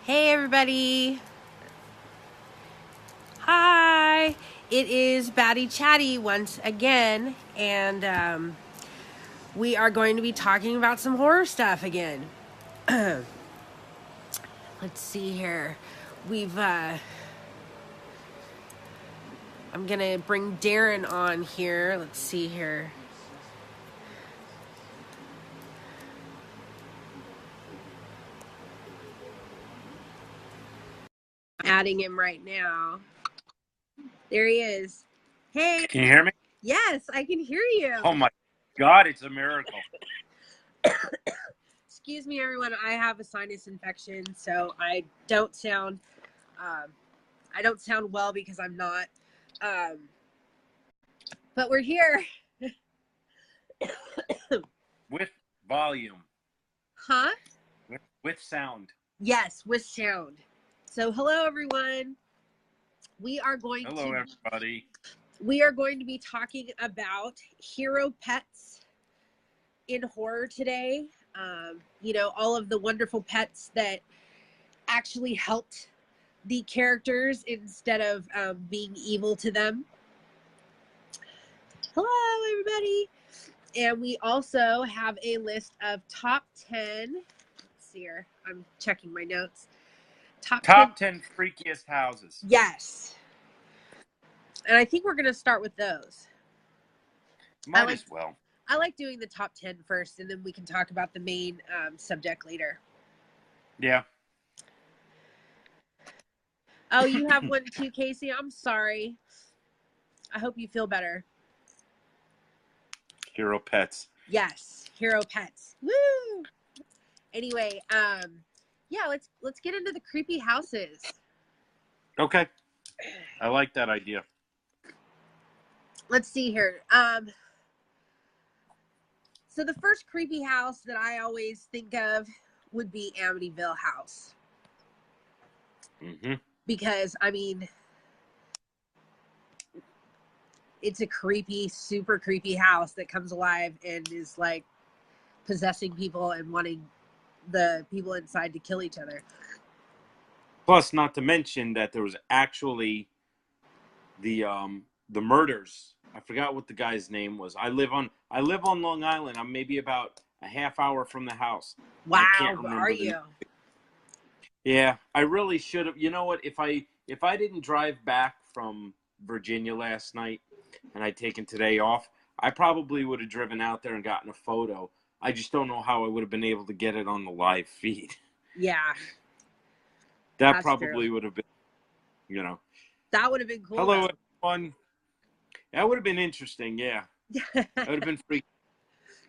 Hey everybody. Hi. It is Batty Chatty once again, and we are going to be talking about some horror stuff again. Let's see here. I'm gonna bring Darren on here. Let's see here. Adding him right now. There he is. Hey. Can you hear me? Yes, I can hear you. Oh my God, it's a miracle. Excuse me, everyone. I have a sinus infection, so I don't sound well because I'm not. But we're here. With volume. Huh? With sound. Yes, with sound. So hello everyone. Hello everybody. We are going to be talking about hero pets in horror today. All of the wonderful pets that actually helped the characters instead of being evil to them. Hello everybody. And we also have a list of top 10. Let's see here. I'm checking my notes. Top 10 freakiest houses. Yes. And I think we're going to start with those. Might as well. I like doing the top 10 first, and then we can talk about the main subject later. Yeah. Oh, you have one too, Casey? I'm sorry. I hope you feel better. Hero pets. Yes, hero pets. Woo! Anyway, yeah, let's get into the creepy houses. Okay. I like that idea. Let's see here. So the first creepy house that I always think of would be Amityville House. Mm-hmm. Because, I mean, it's a creepy, super creepy house that comes alive and is like possessing people and wanting the people inside to kill each other. Plus, not to mention that there was actually the murders. I forgot what the guy's name was. I live on Long Island. I'm maybe about a half hour from the house. Wow, I can't remember are you? Yeah, I really should have. You know what? If I didn't drive back from Virginia last night and I'd taken today off, I probably would have driven out there and gotten a photo. I just don't know how I would have been able to get it on the live feed. Yeah. That probably would have been, That would have been cool. Hello, everyone. That would have been interesting, yeah. That would have been freaky.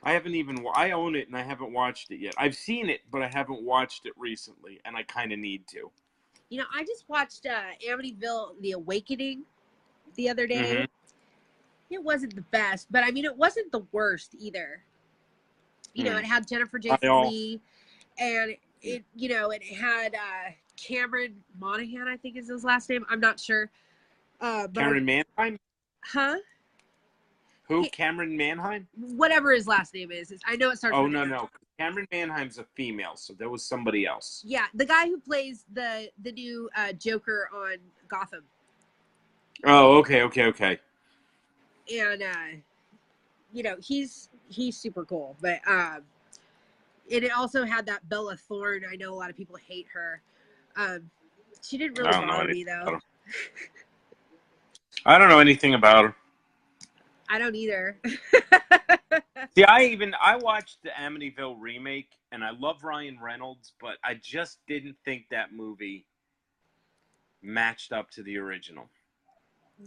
I own it and I haven't watched it yet. I've seen it, but I haven't watched it recently, and I kind of need to. I just watched Amityville: The Awakening the other day. Mm-hmm. It wasn't the best, but I mean, it wasn't the worst either. It had Jennifer Jason Leigh, and it had Cameron Monaghan, I think is his last name. I'm not sure. Cameron Manheim? Huh? Who? Cameron Manheim? Whatever his last name is. I know it starts with no. Cameron Manheim's a female, so there was somebody else. Yeah, the guy who plays the new Joker on Gotham. Oh, okay. And he's super cool, but it also had that Bella Thorne. I know a lot of people hate her. She didn't really bother me though. I don't know anything about her. I don't either. See, I watched the Amityville remake, and I love Ryan Reynolds, but I just didn't think that movie matched up to the original.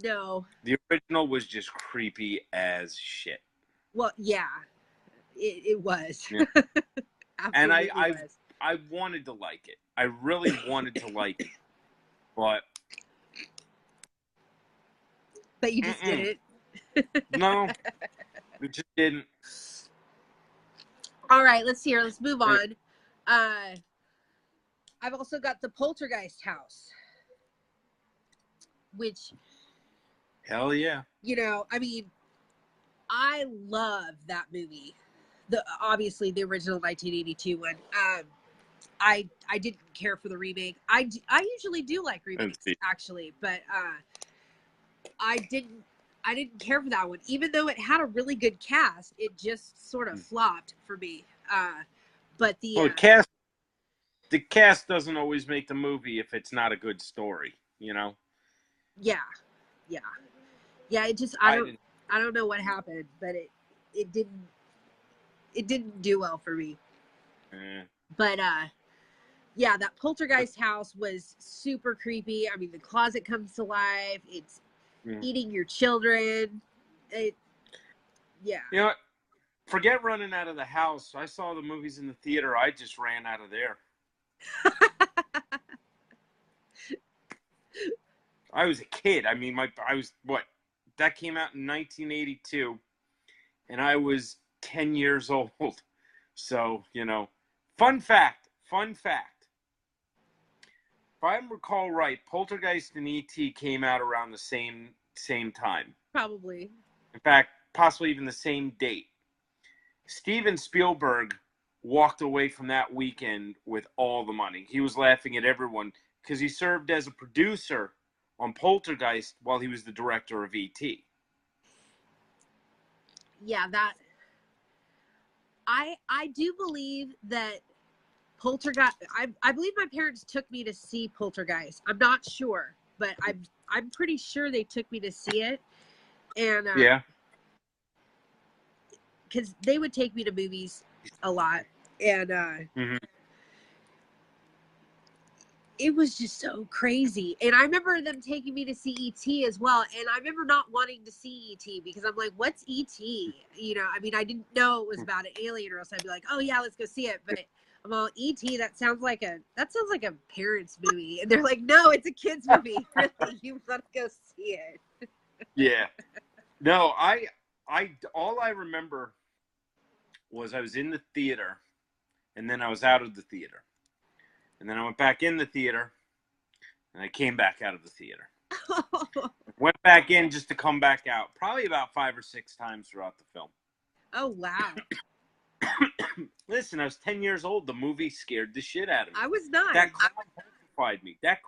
No. The original was just creepy as shit. Well, yeah, it was. Yeah. And I wanted to like it. I really wanted to like it, but you just didn't. No, it just didn't. All right, let's see here. Let's move on. I've also got the Poltergeist house, which, hell yeah. I mean, I love that movie. Obviously the original 1982 one. I didn't care for the remake. I usually do like remakes actually, but I didn't care for that one, even though it had a really good cast. It just sort of flopped for me. But the cast doesn't always make the movie if it's not a good story, you know. Yeah. It just I don't know what happened, but it didn't do well for me. But yeah, that poltergeist house was super creepy. I mean, the closet comes to life. It's eating your children. Yeah. You know what? Forget running out of the house. I saw the movies in the theater. I just ran out of there. I was a kid. I mean, that came out in 1982, and I was 10 years old. So, you know, fun fact. If I recall right, Poltergeist and E.T. came out around the same time. Probably. In fact, possibly even the same date. Steven Spielberg walked away from that weekend with all the money. He was laughing at everyone because he served as a producer on Poltergeist while he was the director of E.T. Yeah, that I do believe that Poltergeist. I believe my parents took me to see Poltergeist. I'm not sure, but I'm pretty sure they took me to see it. And yeah, because they would take me to movies a lot, and it was just so crazy. And I remember them taking me to see E.T. as well. And I remember not wanting to see E.T. because I'm like, what's E.T.? You know, I mean, I didn't know it was about an alien, or else I'd be like, oh yeah, let's go see it. But I'm all, E.T., that sounds like a parent's movie. And they're like, no, it's a kid's movie. Really, you want to go see it. Yeah. No, I all I remember was I was in the theater, and then I was out of the theater. And then I went back in the theater, and I came back out of the theater. Went back in just to come back out. Probably about 5 or 6 times throughout the film. Oh, wow. Listen, I was 10 years old. The movie scared the shit out of me. I was not. That clown petrified me. That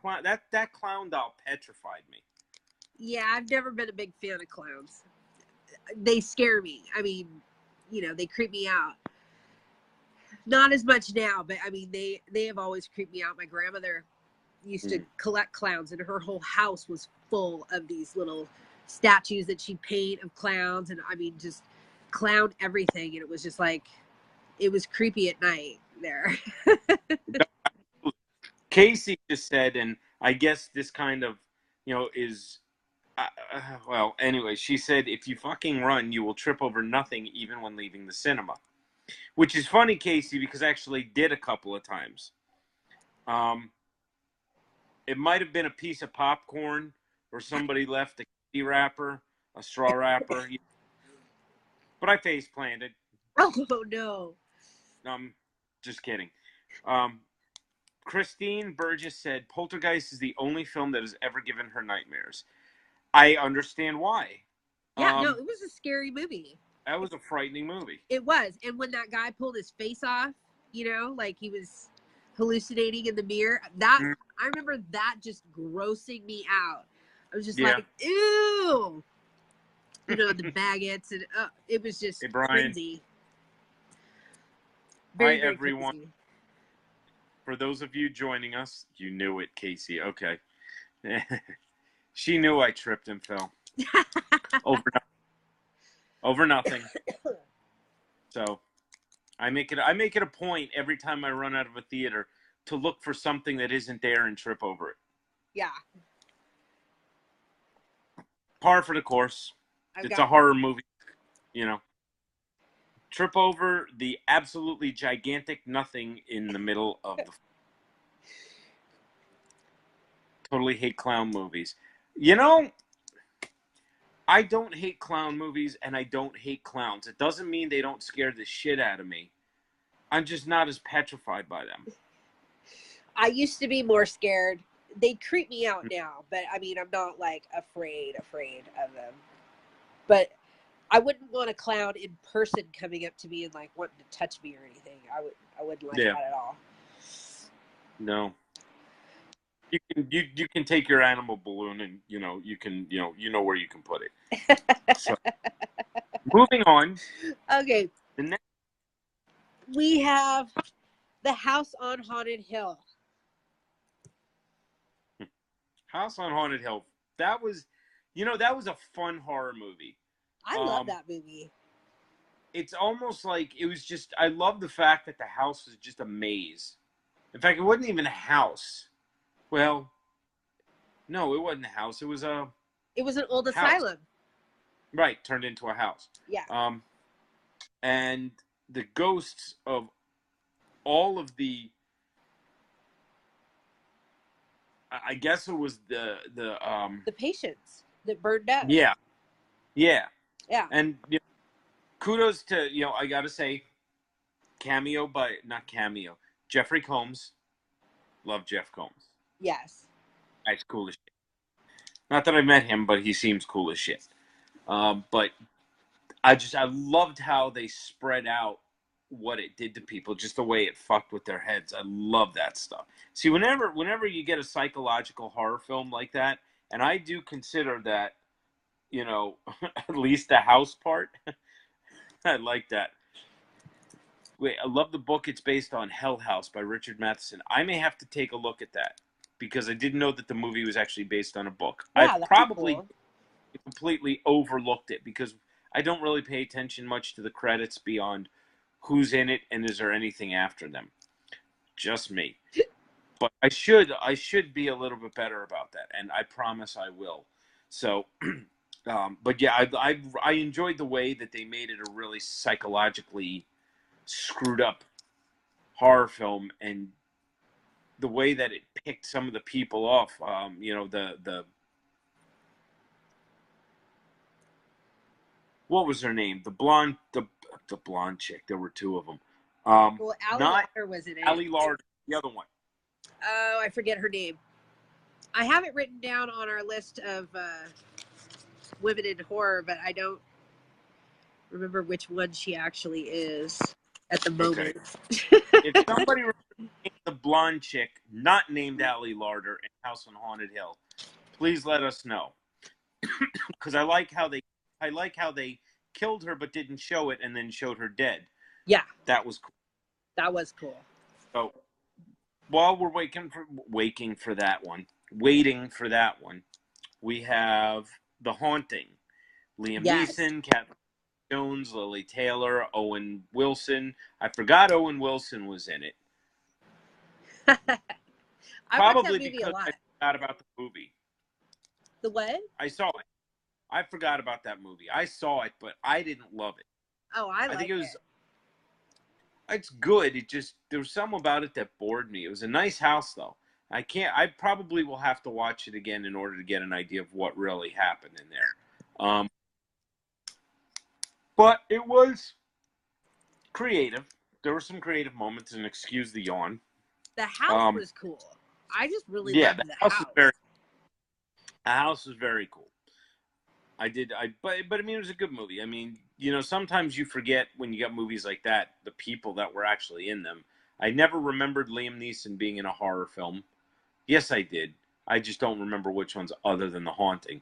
clown doll petrified me. Yeah, I've never been a big fan of clowns. They scare me. I mean, you know, they creep me out. Not as much now, but I mean, they have always creeped me out. My grandmother used to collect clowns, and her whole house was full of these little statues that she'd paint of clowns, and I mean, just clown everything. And it was just like, it was creepy at night there. Casey just said, and I guess this kind of, you know, is, well, anyway, she said, if you fucking run, you will trip over nothing even when leaving the cinema. Which is funny, Casey, because I actually did a couple of times. It might have been a piece of popcorn, or somebody left a candy wrapper, a straw wrapper. But I face planted. Oh, no. Just kidding. Christine Burgess said, Poltergeist is the only film that has ever given her nightmares. I understand why. Yeah, no, it was a scary movie. That was a frightening movie. It was. And when that guy pulled his face off, you know, like he was hallucinating in the mirror, I remember that just grossing me out. I was just like, ew. You know, the maggots, and it was just crazy. Hi, everyone. Crazy. For those of you joining us, you knew it, Casey. Okay. She knew I tripped and fell. Over nothing. So I make it a point every time I run out of a theater to look for something that isn't there and trip over it. Yeah. Par for the course. It's a horror movie, you know. Trip over the absolutely gigantic nothing in the middle of the... Totally hate clown movies. You know, I don't hate clown movies, and I don't hate clowns. It doesn't mean they don't scare the shit out of me. I'm just not as petrified by them. I used to be more scared. They creep me out now, but I mean, I'm not like afraid of them. But I wouldn't want a clown in person coming up to me and like wanting to touch me or anything. I wouldn't like that at all. No. You can take your animal balloon and you know where you can put it. So moving on. Okay. The next We have The House on Haunted Hill. House on Haunted Hill. That was that was a fun horror movie. I love that movie. It's almost like it was just I love the fact that the house was just a maze. In fact, it wasn't even a house. Well, no, it wasn't a house. It was a an old house. asylum. Right, turned into a house. Yeah. And the ghosts of all of the I guess it was the patients that burned up. Yeah. Yeah. Yeah. And kudos to, I got to say cameo by not cameo. Jeffrey Combs. Love Jeff Combs. Yes. Guy's cool as shit. Not that I met him, but he seems cool as shit. But I loved how they spread out what it did to people, just the way it fucked with their heads. I love that stuff. See, whenever you get a psychological horror film like that, and I do consider that, at least the house part, I like that. Wait, I love the book it's based on, Hell House by Richard Matheson. I may have to take a look at that because I didn't know that the movie was actually based on a book. Yeah, I probably completely overlooked it because I don't really pay attention much to the credits beyond who's in it and is there anything after them. Just me. But I should be a little bit better about that, and I promise I will. So, but yeah, I enjoyed the way that they made it a really psychologically screwed up horror film, and the way that it picked some of the people off. The what was her name? The blonde chick. There were two of them. Well, Allie Larder was in it. Allie Larder, the other one. Oh, I forget her name. I have it written down on our list of women in horror, but I don't remember which one she actually is at the moment. Okay. If somebody remembers the blonde chick, not named Allie Larder in House on Haunted Hill, please let us know. Because I like how they killed her but didn't show it and then showed her dead. Yeah. That was cool. That was cool. So while we're waiting for that one, we have The Haunting. Liam Neeson, Catherine Jones, Lily Taylor, Owen Wilson. I forgot Owen Wilson was in it. Probably because I forgot about the movie. The what? I saw it. I forgot about that movie. I saw it, but I didn't love it. Oh, I think it was. It's good. There was something about it that bored me. It was a nice house, though. I probably will have to watch it again in order to get an idea of what really happened in there. But it was creative. There were some creative moments, and excuse the yawn. The house was cool. I just really loved the house. The house was very cool. But I mean, it was a good movie. I mean, sometimes you forget when you got movies like that, the people that were actually in them. I never remembered Liam Neeson being in a horror film. Yes, I did. I just don't remember which ones other than The Haunting.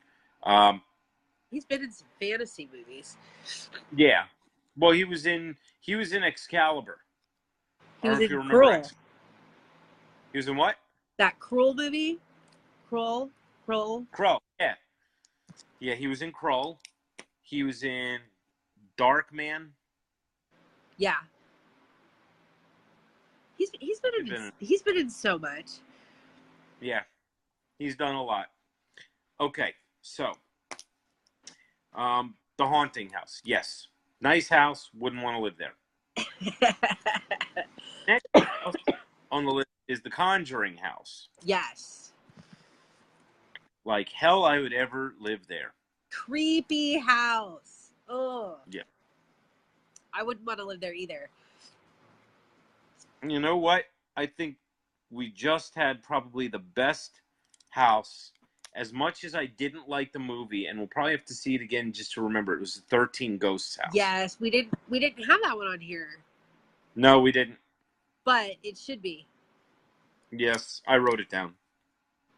He's been in some fantasy movies. Yeah. Well, he was in Excalibur. He was in Krull. He was in what? That Krull movie? Krull, yeah. Yeah, he was in Krull. He was in Darkman. Yeah. He's been in so much. Yeah. He's done a lot. Okay, so The Haunting House. Yes. Nice house, wouldn't want to live there. Next house on the list is The Conjuring House. Yes. Like hell I would ever live there. Creepy house. Oh. Yeah. I wouldn't want to live there either. You know what? I think we just had probably the best house. As much as I didn't like the movie, and we'll probably have to see it again just to remember, it was the 13 Ghosts house. Yes, we didn't have that one on here. No, we didn't. But it should be. Yes, I wrote it down.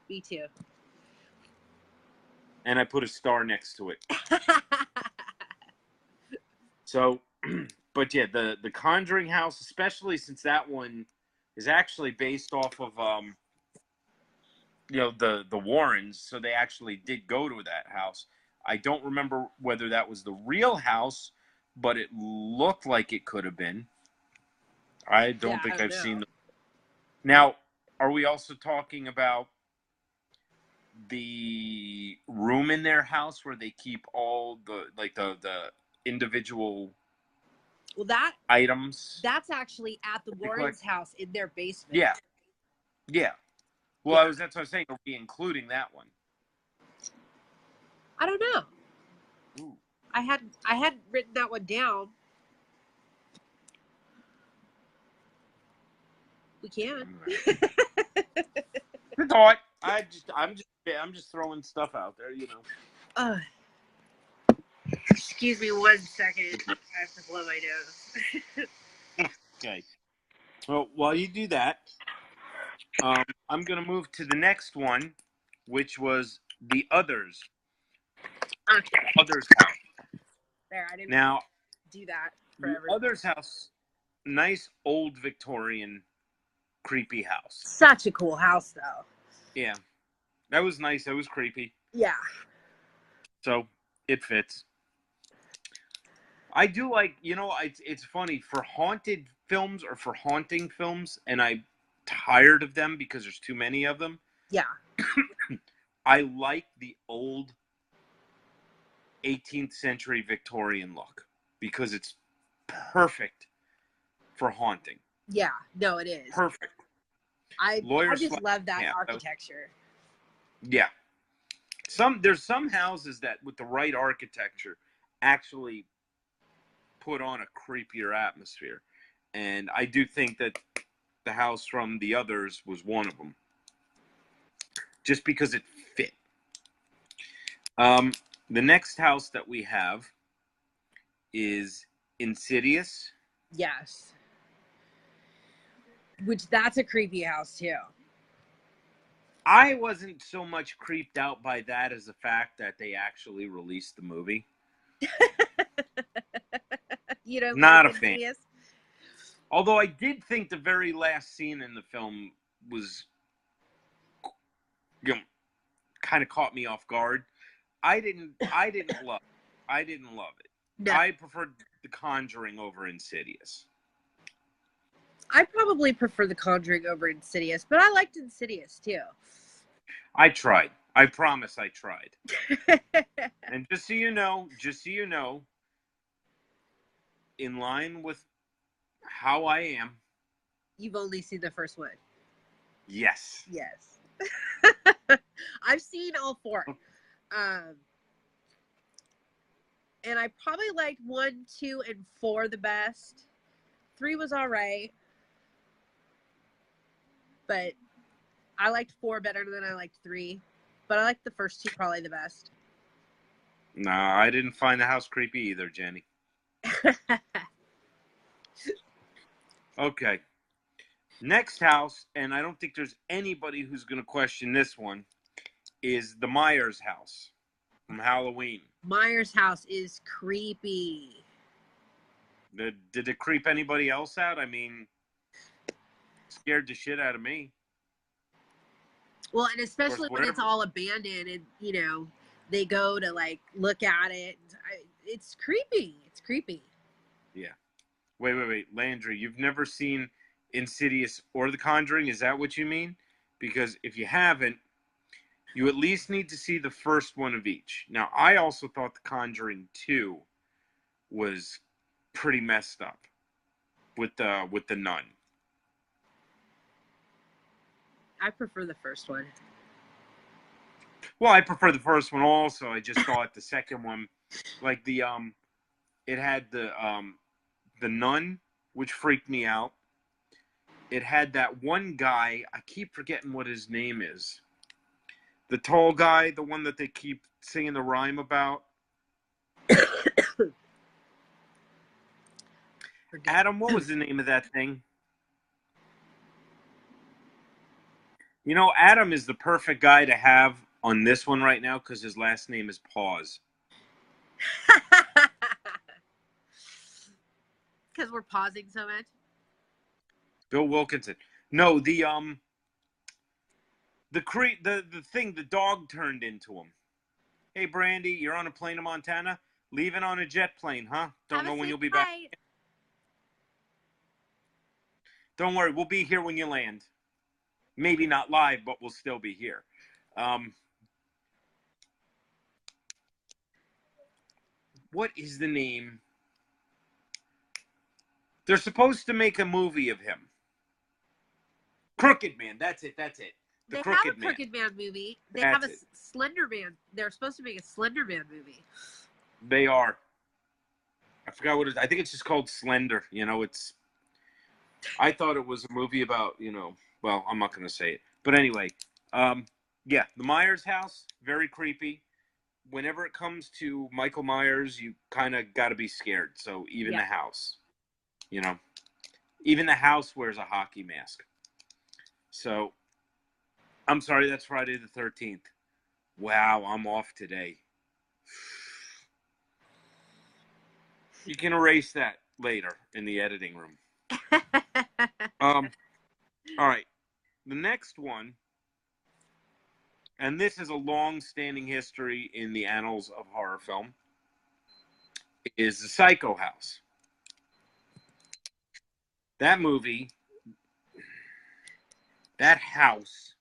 Me too. And I put a star next to it. So, but yeah, the Conjuring house, especially since that one is actually based off of the Warrens, so they actually did go to that house. I don't remember whether that was the real house, but it looked like it could have been. I Yeah, don't I think don't I've know. seen them. Now, are we also talking about the room in their house where they keep all the individual Well, items that's actually at the they collect? Warrens' house in their basement. Yeah, yeah. Well, Yeah. that's what I was saying. Are we including that one? I don't know. Ooh. I had written that one down. We can. Good thought. I'm just throwing stuff out there, uh, excuse me 1 second. I have to blow my nose. Okay. Well, while you do that, I'm gonna move to the next one, which was the others. Okay. Others house. There, I didn't Now, do that for the everyone. others house, nice old Victorian, creepy house. Such a cool house, though. Yeah, that was nice. That was creepy. Yeah. So it fits. I do like, it's funny for haunted films or for haunting films, and I'm tired of them because there's too many of them. Yeah. I like the old 18th century Victorian look because it's perfect for haunting. Yeah. No, it is. Perfect. I just love that architecture. Yeah. There's some houses that with the right architecture actually put on a creepier atmosphere. And I do think that the house from the others was one of them. Just because it fit. The next house that we have is Insidious. Yes. Which that's a creepy house too. I wasn't so much creeped out by that as the fact that they actually released the movie. You don't Not like a fan. Insidious? Although I did think the very last scene in the film was, kind of caught me off guard. I didn't love it. I didn't love it. No. I preferred The Conjuring over Insidious. I probably prefer The Conjuring over Insidious, but I liked Insidious too. I tried. I promise I tried. And just so you know, in line with how I am. You've only seen the first one. Yes. Yes. I've seen all 4. And I probably liked 1, 2, and 4 the best. 3 was all right. But I liked 4 better than I liked 3. But I liked the first 2 probably the best. No, I didn't find the house creepy either, Jenny. Okay. Next house, and I don't think there's anybody who's going to question this one, is the Myers house from Halloween. Myers' house is creepy. Did it creep anybody else out? I mean, scared the shit out of me. Well, and especially when it's all abandoned and, they go to, look at it. It's creepy. It's creepy. Yeah. Wait. Landry, you've never seen Insidious or The Conjuring? Is that what you mean? Because if you haven't, you at least need to see the first one of each. Now, I also thought The Conjuring 2 was pretty messed up with the nun. I prefer the first one. Well, I prefer the first one also. I just thought the second one, like it had the nun, which freaked me out. It had that one guy, I keep forgetting what his name is. The tall guy, the one that they keep singing the rhyme about. Adam, what was the name of that thing? You know, Adam is the perfect guy to have on this one right now because his last name is Pause. Because we're pausing so much. Bill Wilkinson. No, the thing the dog turned into him. Hey, Brandy, you're on a plane to Montana? Leaving on a jet plane, huh? Don't know when you'll be back. Don't worry, we'll be here when you land. Maybe not live, but we'll still be here. What is the name? They're supposed to make a movie of him. Crooked Man. That's it. They have a Crooked Man movie. They have a Slender Man. They're supposed to make a Slender Man movie. They are. I forgot what it is. I think it's just called Slender. You know, it's. I thought it was a movie about, you know. Well, I'm not going to say it. But anyway, yeah, the Myers house, very creepy. Whenever it comes to Michael Myers, you kind of got to be scared. So even the house, you know, even the house wears a hockey mask. So, I'm sorry, that's Friday the 13th. Wow, I'm off today. You can erase that later in the editing room. All right. The next one, and this is a long-standing history in the annals of horror film, is the Psycho House. That movie, that house,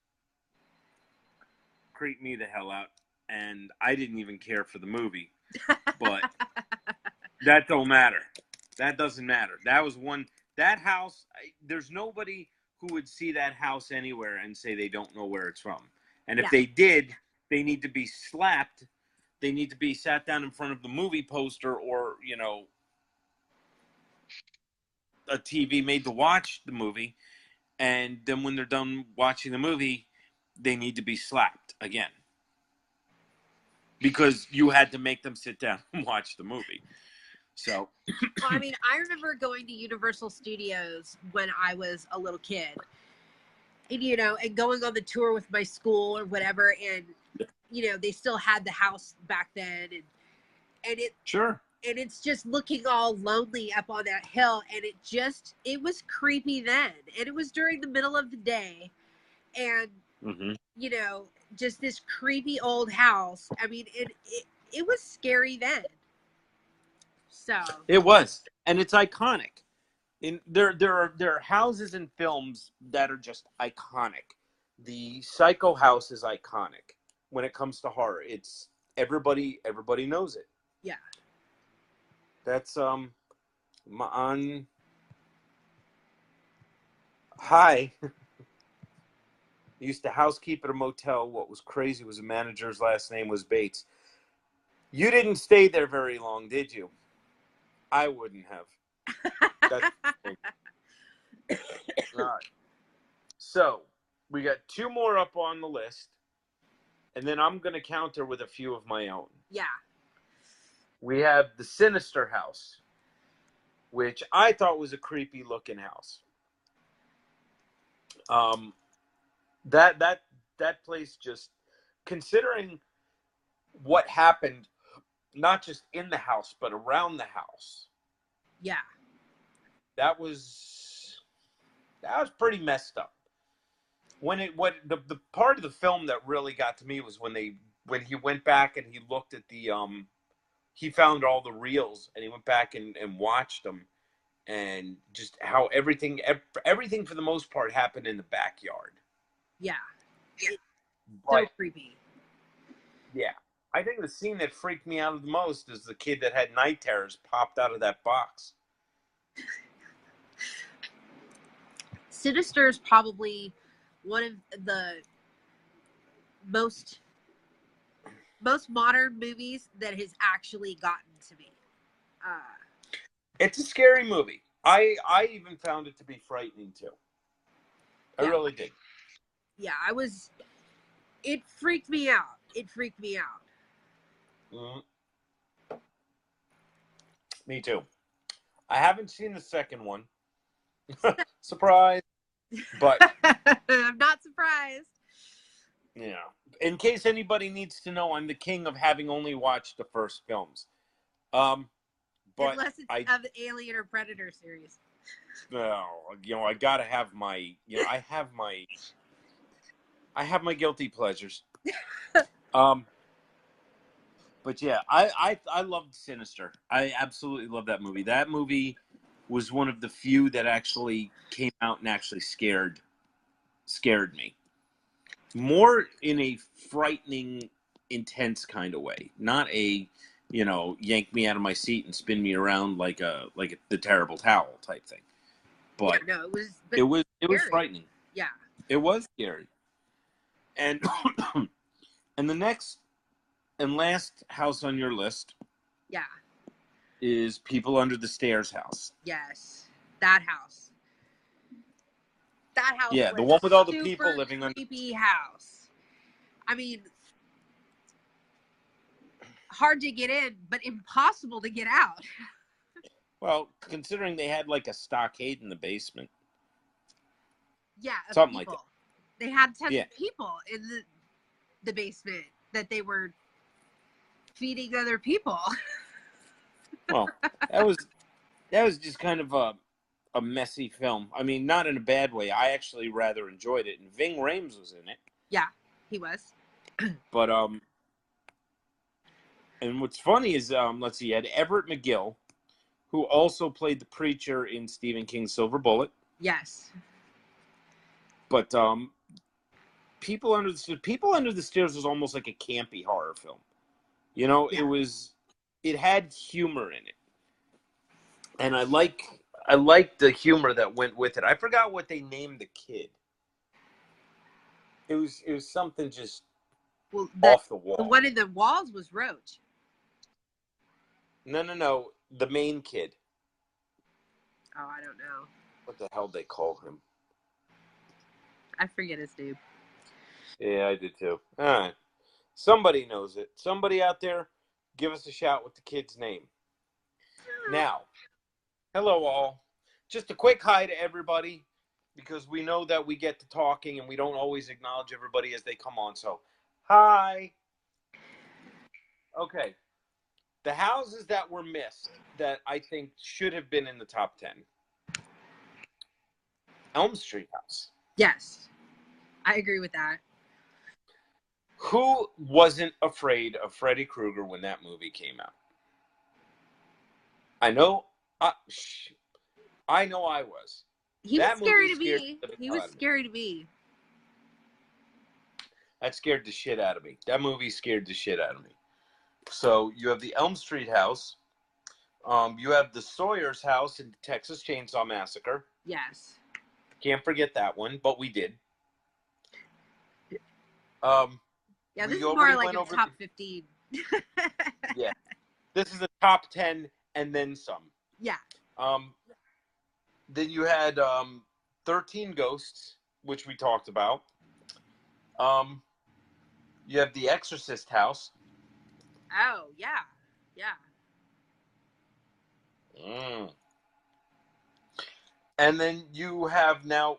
creeped me the hell out, and I didn't even care for the movie. But that don't matter. That doesn't matter. That was one. That house, there's nobody who would see that house anywhere and say they don't know where it's from. And if they did, they need to be slapped. They need to be sat down in front of the movie poster or, you know, a TV made to watch the movie. And then when they're done watching the movie, they need to be slapped again. Because you had to make them sit down and watch the movie. So. Well, I mean, I remember going to Universal Studios when I was a little kid. And, you know, and going on the tour with my school or whatever. And, you know, they still had the house back then. And it. Sure. And it's just looking all lonely up on that hill. And it was creepy then. And it was during the middle of the day. And, you know, just this creepy old house. I mean, it was scary then. So it was, and it's iconic. There are houses and films that are just iconic. The Psycho House is iconic when it comes to horror. It's everybody knows it. Yeah. That's Hi. Used to housekeep at a motel. What was crazy was the manager's last name was Bates. You didn't stay there very long, did you? I wouldn't have. All right. So, we got two more up on the list, and then I'm going to counter with a few of my own. Yeah. We have the Sinister House, which I thought was a creepy looking house. That place, just considering what happened, not just in the house but around the house. Yeah. That was pretty messed up. The part of the film that really got to me was when he went back and he looked at the he found all the reels and he went back and watched them, and just how everything for the most part happened in the backyard. Yeah. So creepy. Yeah. I think the scene that freaked me out the most is the kid that had night terrors popped out of that box. Sinister is probably one of the most modern movies that has actually gotten to me. It's a scary movie. I even found it to be frightening too. I really did. Yeah, it freaked me out. Mm-hmm. Me too. I haven't seen the second one. Surprise. But I'm not surprised. surprised. Yeah. In case anybody needs to know, I'm the king of having only watched the first films. But unless it's of the Alien or Predator series. No, I gotta have my, I have my guilty pleasures. But yeah, I loved Sinister. I absolutely love that movie. That movie was one of the few that actually came out and actually scared me. More in a frightening, intense kind of way, not a, yank me out of my seat and spin me around like the Terrible Towel type thing. But yeah, no, it was scary. frightening. Yeah, it was scary. And and the next and last house on your list, yeah, is People Under the Stairs house. Yes, that house. That house. Yeah, was the one with all the super people living under. Creepy house. I mean, hard to get in, but impossible to get out. Well, considering they had like a stockade in the basement. Yeah, something like that. They had 10 people in the basement that they were feeding other people. Well, that was just kind of a messy film. I mean, not in a bad way. I actually rather enjoyed it, and Ving Rhames was in it. Yeah, he was. But and what's funny is let's see, you had Everett McGill, who also played the preacher in Stephen King's Silver Bullet. Yes. But People Under the Stairs was almost like a campy horror film. Yeah. It had humor in it. And I like the humor that went with it. I forgot what they named the kid. It was something just off the wall. The one in the walls was Roach. No. The main kid. Oh, I don't know. What the hell they call him? I forget his name. Yeah, I did too. All right. Somebody knows it. Somebody out there, give us a shout with the kid's name. Now, hello all. Just a quick hi to everybody, because we know that we get to talking and we don't always acknowledge everybody as they come on. So, hi. Okay. The houses that were missed that I think should have been in the top 10. Elm Street house. Yes. I agree with that. Who wasn't afraid of Freddy Krueger when that movie came out? I know. I know I was. He was scary to me. He was scary to me. That scared the shit out of me. That movie scared the shit out of me. So you have the Elm Street house. You have the Sawyer's house in the Texas Chainsaw Massacre. Yes. Can't forget that one, but we did. Yeah, this is more like a top 15. Yeah. This is a top 10 and then some. Yeah. Then you had 13 Ghosts, which we talked about. You have the Exorcist house. Oh, yeah. Yeah. And then you have now,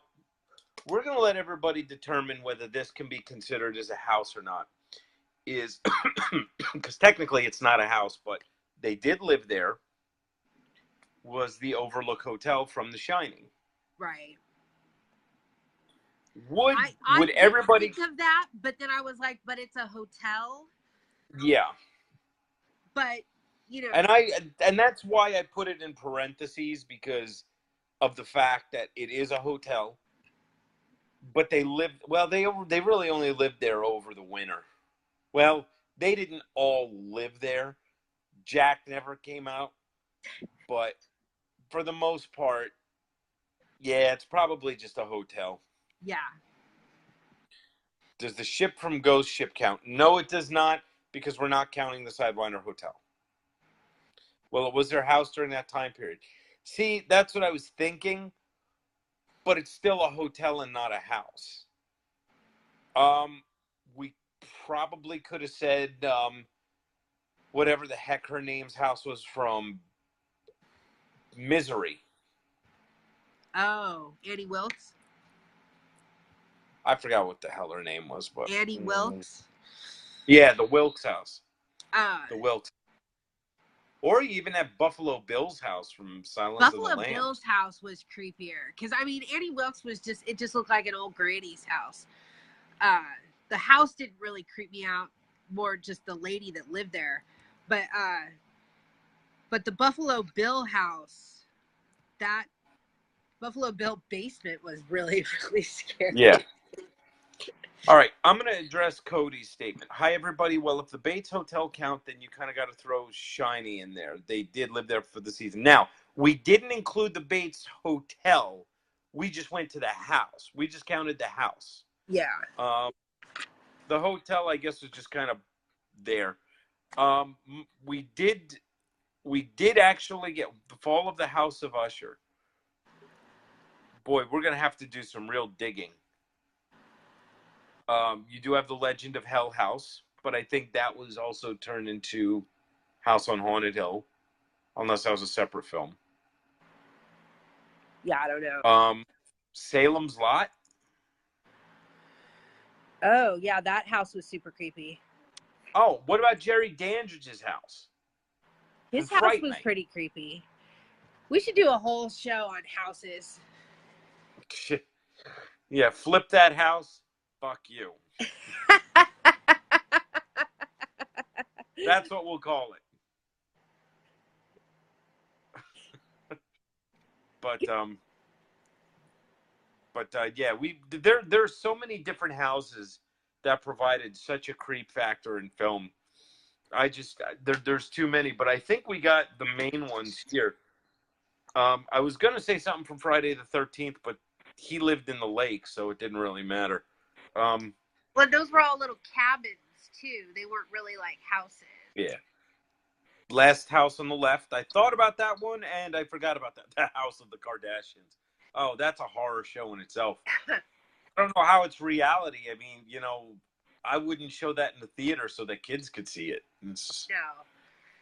we're going to let everybody determine whether this can be considered as a house or not. Because technically it's not a house, but they did live there, was the Overlook Hotel from The Shining. Right. Would I everybody think of that? But then I was like, but it's a hotel. Yeah. But and that's why I put it in parentheses, because of the fact that it is a hotel. But they lived, well, they really only lived there over the winter. Well, they didn't all live there. Jack never came out. But for the most part, yeah, it's probably just a hotel. Yeah. Does the Ship from Ghost Ship count? No, it does not, because we're not counting the Sideliner Hotel. Well, it was their house during that time period. See, that's what I was thinking, but it's still a hotel and not a house. We probably could have said whatever the heck her name's house was from Misery. Oh, Annie Wilkes? I forgot what the hell her name was, but Annie Wilkes. Yeah, the Wilkes house. Uh, The Wilkes. Or you even have Buffalo Bill's house from Silence of the Buffalo Lambs. Bill's house was creepier because I mean Annie Wilkes was just looked like an old granny's house. The house didn't really creep me out, more just the lady that lived there. But the Buffalo Bill house, that Buffalo Bill basement was really, really scary. Yeah. All right, I'm going to address Cody's statement. Hi, everybody. Well, if the Bates Hotel count, then you kind of got to throw Shiny in there. They did live there for the season. Now, we didn't include the Bates Hotel. We just went to the house. We just counted the house. Yeah. The hotel, I guess, was just kind of there. We did actually get the Fall of the House of Usher. Boy, we're going to have to do some real digging. You do have the Legend of Hell House, but I think that was also turned into House on Haunted Hill, unless that was a separate film. Yeah, I don't know. Salem's Lot. Oh, yeah, that house was super creepy. Oh, what about Jerry Dandridge's house? His house was pretty creepy. We should do a whole show on houses. Yeah, flip that house. Fuck you. That's what we'll call it. But yeah, there's so many different houses that provided such a creep factor in film. There's too many, but I think we got the main ones here. I was gonna say something from Friday the 13th, but he lived in the lake, so it didn't really matter. Well, those were all little cabins too. They weren't really like houses. Yeah. Last House on the Left. I thought about that one, and I forgot about that. The House of the Kardashians. Oh, that's a horror show in itself. I don't know how it's reality. I mean, I wouldn't show that in the theater so that kids could see it. No.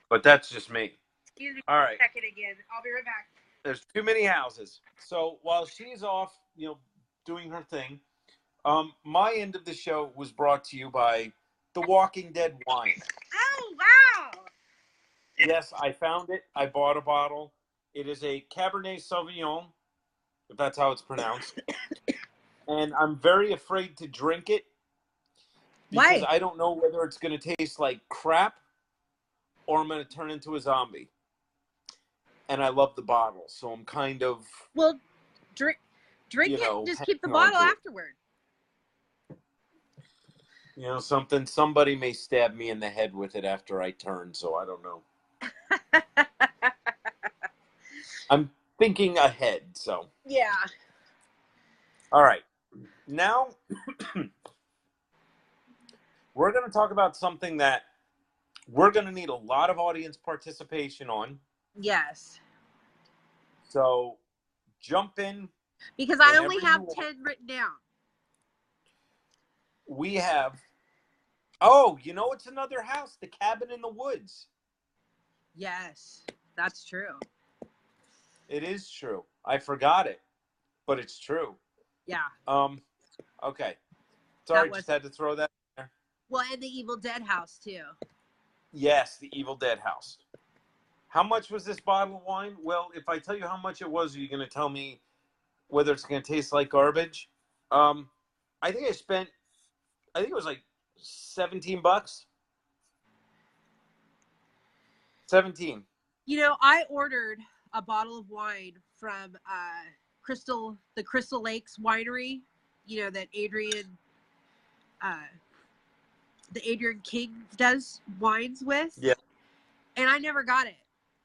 But that's just me. Excuse me. All right. Second again. I'll be right back. There's too many houses. So while she's off, doing her thing, my end of the show was brought to you by The Walking Dead wine. Oh, wow. Yes, I found it. I bought a bottle. It is a Cabernet Sauvignon, if that's how it's pronounced. And I'm very afraid to drink it. Because Why? I don't know whether it's going to taste like crap or I'm going to turn into a zombie. And I love the bottle, so I'm kind of... Well, drink it and just keep the bottle afterward. Somebody may stab me in the head with it after I turn, so I don't know. I'm thinking ahead, so. Yeah. All right. Now, we're going to talk about something that we're going to need a lot of audience participation on. Yes. So, jump in. Because I only have 10 written down. We have... Oh, it's another house, the Cabin in the Woods. Yes, that's true. It is true. I forgot it, but it's true. Yeah. Okay. Sorry, just had to throw that in there. Well, and the Evil Dead house, too. Yes, the Evil Dead house. How much was this bottle of wine? Well, if I tell you how much it was, are you going to tell me whether it's going to taste like garbage? I think it was like $17. 17. I ordered a bottle of wine from the Crystal Lakes Winery, that Adrian King does wines with. Yeah. And I never got it.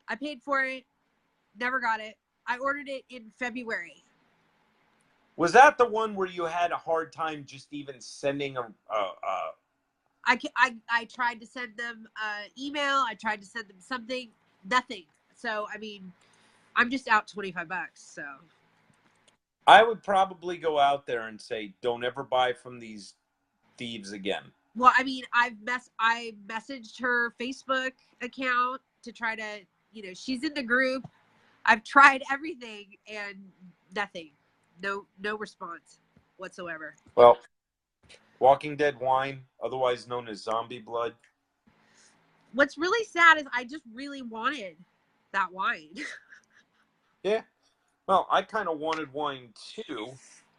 I paid for it, never got it. I ordered it in February. Was that the one where you had a hard time just even sending I tried to send them email. I tried to send them something. Nothing. So, I mean, I'm just out $25. So, I would probably go out there and say, don't ever buy from these thieves again. Well, I mean, I messaged her Facebook account to try to, she's in the group. I've tried everything and nothing. No response. whatsoever. Well, Walking Dead wine, otherwise known as zombie blood. What's really sad is I just really wanted that wine. Yeah. Well, I kind of wanted wine too.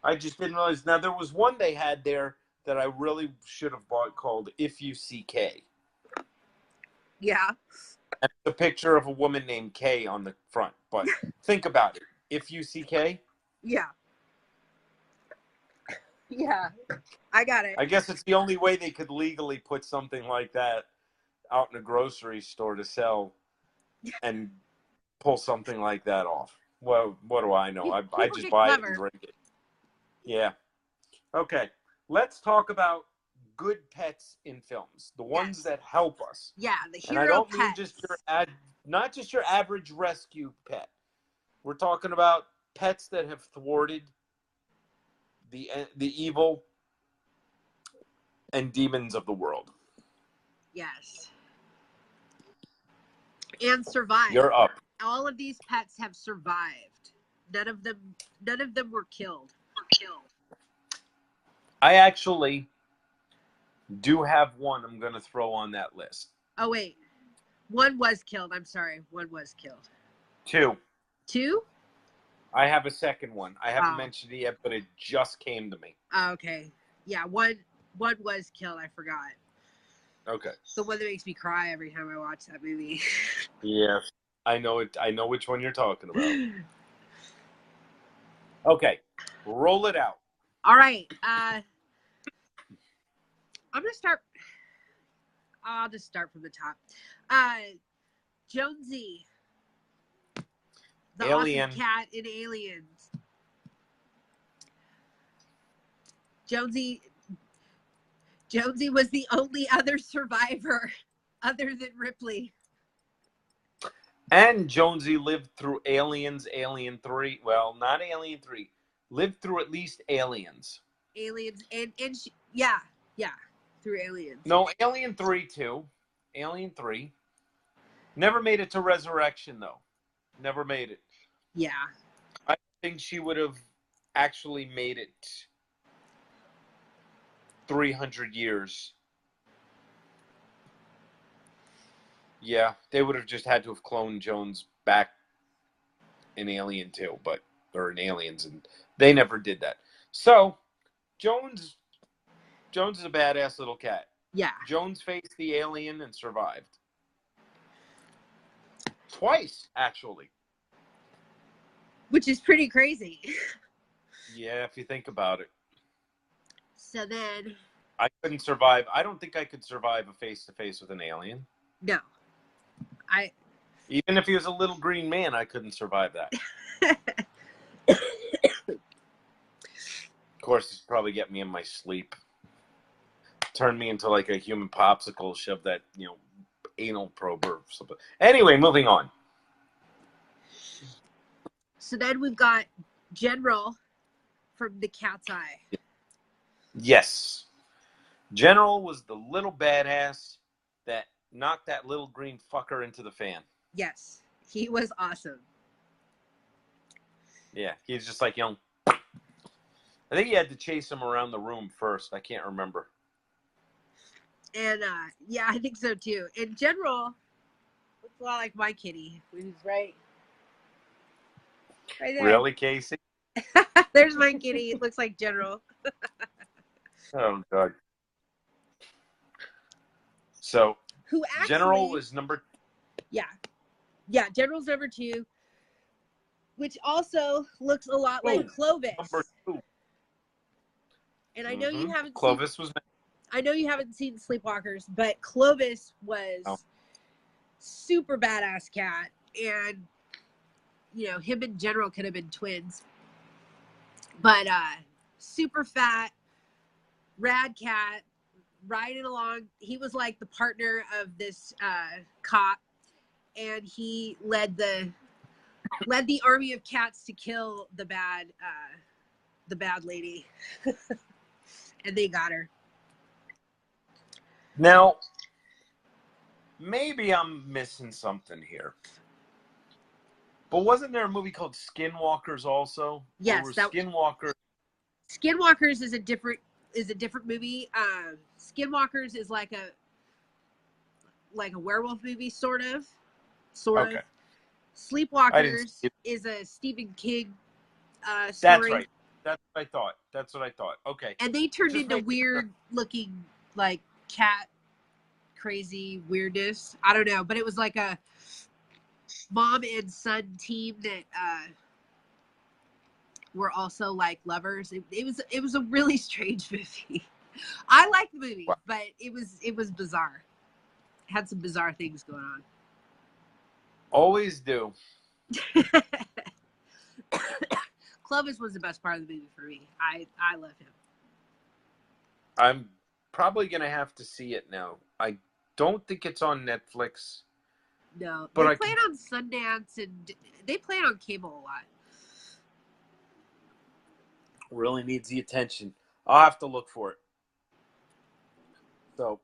I just didn't realize. Now, there was one they had there that I really should have bought called If You See K. Yeah. And it's a picture of a woman named Kay on the front. But think about it. If You See K? Yeah. Yeah. I got it. I guess it's the only way they could legally put something like that out in a grocery store to sell and pull something like that off. Well, what do I know? I just buy it and drink it. Yeah. Okay. Let's talk about good pets in films. The ones that help us. Yeah, the hero And I don't pets. mean just not just your average rescue pet. We're talking about pets that have thwarted the evil and demons of the world. Yes. And survived. You're up. All of these pets have survived. None of them were killed. I actually do have one I'm going to throw on that list. Oh, wait. One was killed. I'm sorry. One was killed. Two? I have a second one. I haven't mentioned it yet, but it just came to me. Oh, okay. Yeah, one was killed. I forgot. Okay. The one that makes me cry every time I watch that movie. Yeah, I know it. I know which one you're talking about. Okay, roll it out. All right. I'm gonna start. I'll just start from the top. Jonesy, the Alien. awesome cat in Aliens. Jonesy was the only other survivor other than Ripley. And Jonesy lived through Aliens, Alien 3. Well, not Alien 3. Lived through at least Aliens. Aliens and through Aliens. No, Alien 3 too. Alien 3. Never made it to Resurrection though. Never made it. Yeah. I think she would have actually made it 300 years. Yeah, they would have just had to have cloned Jones back in Alien 2, or in Aliens, and they never did that. So, Jones is a badass little cat. Yeah. Jones faced the alien and survived. Twice, actually. Which is pretty crazy. Yeah, if you think about it. So then... I couldn't survive. I don't think I could survive a face-to-face with an alien. No. Even if he was a little green man, I couldn't survive that. Of course, he'd probably get me in my sleep. Turn me into like a human popsicle, shove that, anal probe or something. Anyway, moving on. So then we've got General from The Cat's Eye. Yes. General was the little badass that knocked that little green fucker into the fan. Yes. He was awesome. Yeah, he's just like, I think he had to chase him around the room first. I can't remember. And, yeah, I think so, too. In General, looks a lot like my kitty, who's right there. Really, Casey? There's my kitty. It looks like General. Oh, God. So, who actually, General was number... Yeah, General's number 2, which also looks a lot like Clovis. Number 2. And I know you haven't Clovis was... I know you haven't seen Sleepwalkers, but Clovis was super badass cat. And, him and General could have been twins. But super fat, rad cat, riding along. He was like the partner of this cop. And he led the army of cats to kill the bad lady. And they got her. Now, maybe I'm missing something here. But wasn't there a movie called Skinwalkers also? Yes. Skinwalkers Skinwalkers is a different movie. Skinwalkers is like a werewolf movie, sort of. Okay. Sleepwalkers is a Stephen King story. That's right. That's what I thought. Okay. And they turned into weird looking, like, cat crazy weirdness. I don't know, but it was like a mom and son team that were also like lovers. It was a really strange movie. I liked the movie, but it was bizarre. It had some bizarre things going on. Always do. Clovis was the best part of the movie for me. I love him. I'm probably gonna have to see it now. I don't think it's on Netflix. No, but they play it on Sundance, and they play it on cable a lot. Really needs the attention. I'll have to look for it. So,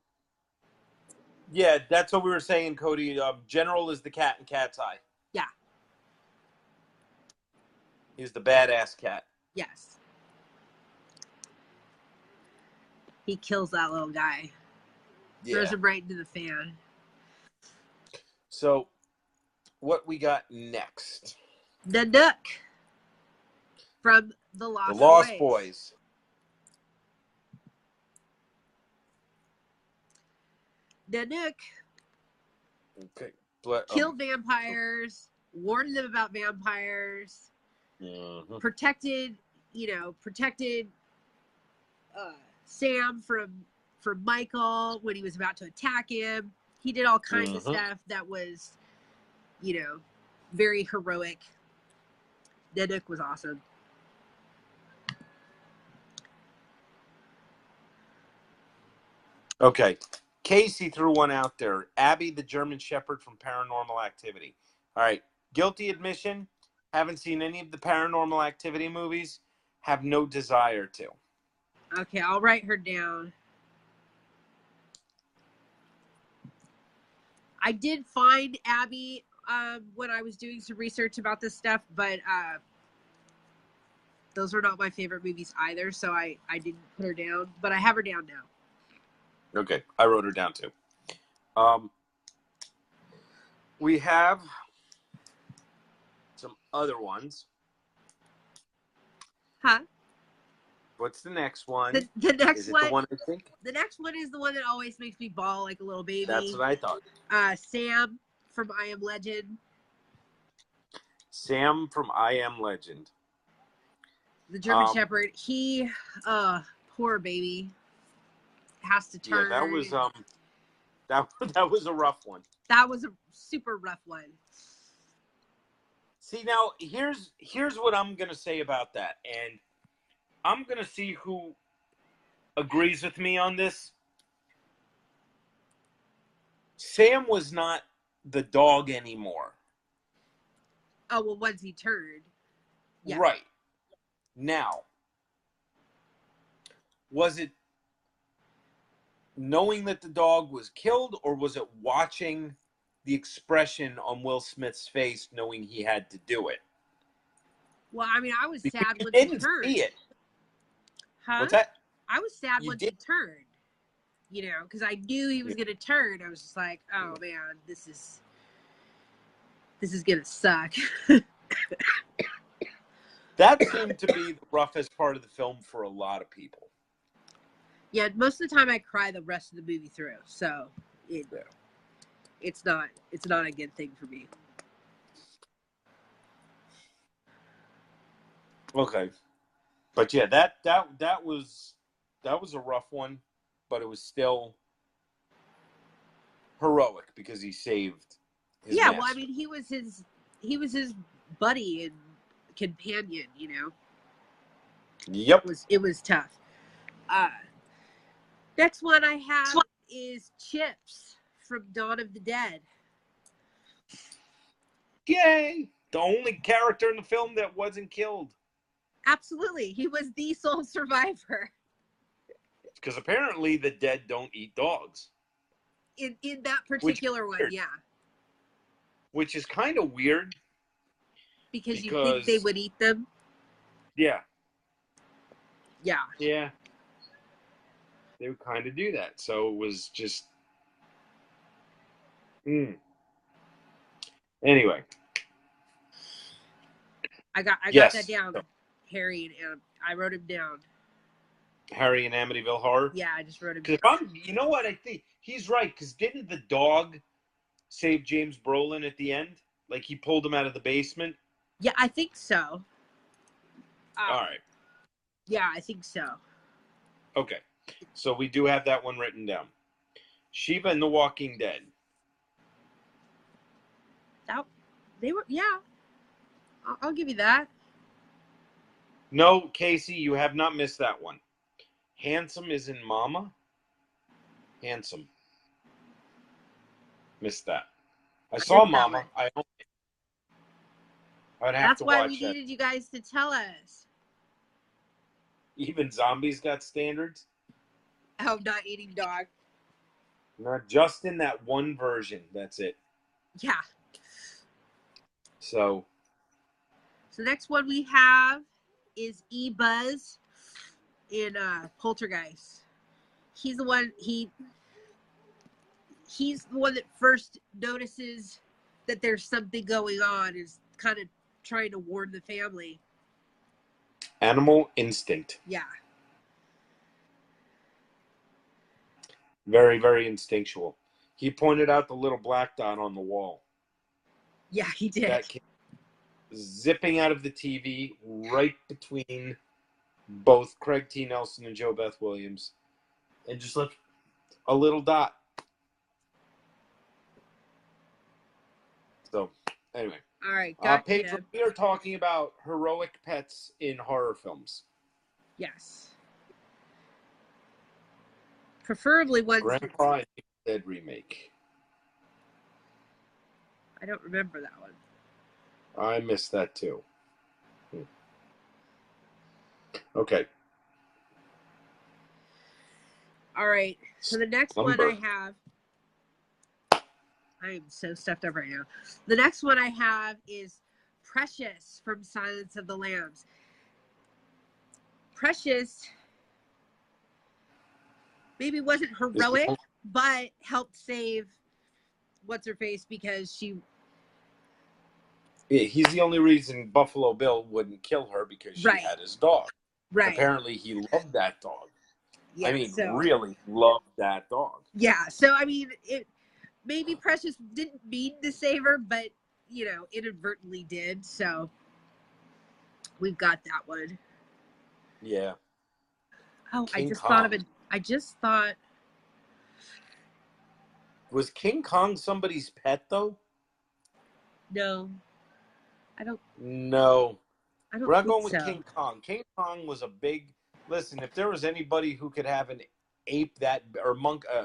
yeah, that's what we were saying, Cody. General is the cat in Cat's Eye. Yeah. He's the badass cat. Yes. He kills that little guy. Yeah. Throws him right into the fan. So, what we got next? The Nook from The Lost Boys. The Nook killed vampires, warned them about vampires, protected Sam from Michael when he was about to attack him. He did all kinds of stuff that was, very heroic. The Nook was awesome. Okay. Casey threw one out there. Abby, the German Shepherd from Paranormal Activity. All right. Guilty admission. Haven't seen any of the Paranormal Activity movies. Have no desire to. Okay, I'll write her down. I did find Abby when I was doing some research about this stuff, but those are not my favorite movies either, so I didn't put her down. But I have her down now. Okay, I wrote her down too. We have some other ones. Huh? What's the next one? The next one. The one I think? The next one is the one that always makes me bawl like a little baby. That's what I thought. Sam from I Am Legend. Sam from I Am Legend. The German Shepherd. He, poor baby. Has to turn. Yeah, that was a rough one. That was a super rough one. See, now here's what I'm gonna say about that, and I'm gonna see who agrees with me on this. Sam was not the dog anymore. Oh well, once he turned. Yeah. Right. Now, was it knowing that the dog was killed, or was it watching the expression on Will Smith's face knowing he had to do it? Well, I mean, I was sad when he turned. See it. Huh? What's that? I was sad when he turned, because I knew he was going to turn. I was just like, oh, man, this is going to suck. That seemed to be the roughest part of the film for a lot of people. Yeah, most of the time I cry the rest of the movie through, so it's not a good thing for me. Okay, but yeah, that was a rough one, but it was still heroic because he saved his master. Well, I mean, he was his buddy and companion, Yep. It was tough. Next one I have is Chips from Dawn of the Dead. Yay! The only character in the film that wasn't killed. Absolutely. He was the sole survivor. Because apparently the dead don't eat dogs. In that particular one, yeah. Which is kind of weird. Because you think they would eat them? Yeah. Yeah. Yeah. They would kind of do that. So it was just. Anyway. I got that Yes. down. Harry and I wrote him down. Harry and Amityville Horror? Yeah, I just wrote him down. You know what? I think he's right, because didn't the dog save James Brolin at the end? Like, he pulled him out of the basement? Yeah, I think so. All right. Yeah, I think so. Okay. So we do have that one written down. Shiva and the Walking Dead. They were, yeah. I'll give you that. No, Casey, you have not missed that one. Handsome is in Mama. Handsome. Missed that. I saw Mama. I'd have That's to why watch we that. needed you guys to tell us. Even zombies got standards? Oh, not eating dog. Not just in that one version. That's it. Yeah. So the next one we have is E-Buzz in Poltergeist. He's the one he's the one that first notices that there's something going on, is kind of trying to warn the family. Animal Instinct. Yeah. Very, very instinctual. He pointed out the little black dot on the wall. Yeah, he did. That came zipping out of the TV right between both Craig T. Nelson and Joe Beth Williams, and just left a little dot. So, anyway. All right, gotcha. Pedro, we are talking about heroic pets in horror films. Yes. Preferably ones. Grandpa and Dead remake. I don't remember that one. I missed that too. Okay. All right. So the next one I have. I am so stuffed up right now. The next one I have is Precious from Silence of the Lambs. Precious maybe wasn't heroic, but helped save What's-Her-Face because she... Yeah, he's the only reason Buffalo Bill wouldn't kill her, because she had his dog. Right. Apparently he loved that dog. Yeah, I mean, really loved that dog. Yeah, so I mean, maybe Precious didn't mean to save her, but, you know, inadvertently did, so we've got that one. Yeah. Oh, King Kong. I just thought... Was King Kong somebody's pet, though? No. I don't... No. I don't We're not think going with King Kong. King Kong was a big... Listen, if there was anybody who could have an ape that... or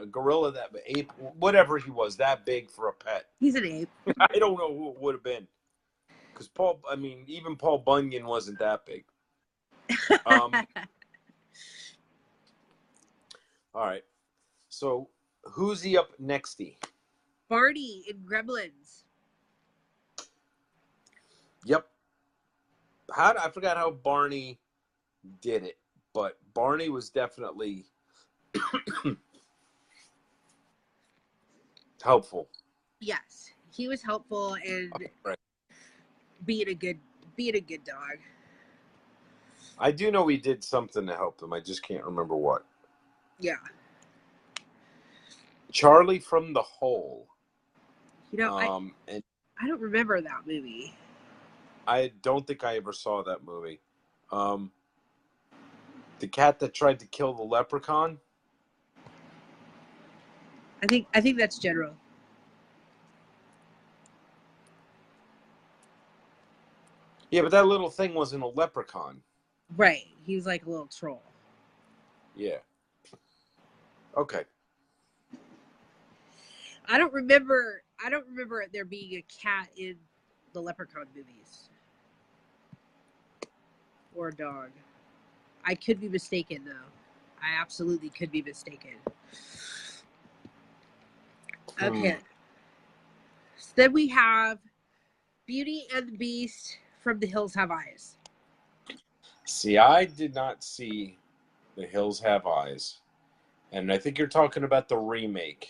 gorilla that... ape, whatever he was, that big for a pet. He's an ape. I don't know who it would have been. Because even Paul Bunyan wasn't that big. All right. So, who's he up nexty? Barney in Gremlins. Yep. I forgot how Barney did it, but Barney was definitely helpful. Yes, he was helpful and being a good dog. I do know he did something to help him. I just can't remember what. Yeah. Charlie from the Hole. You know, I don't remember that movie. I don't think I ever saw that movie. The cat that tried to kill the leprechaun. I think that's General. Yeah, but that little thing wasn't a leprechaun. Right. He was like a little troll. Yeah. Okay. I don't remember there being a cat in the Leprechaun movies. Or a dog. I could be mistaken, though. I absolutely could be mistaken. Okay. So then we have Beauty and the Beast from The Hills Have Eyes. See, I did not see The Hills Have Eyes. And I think you're talking about the remake.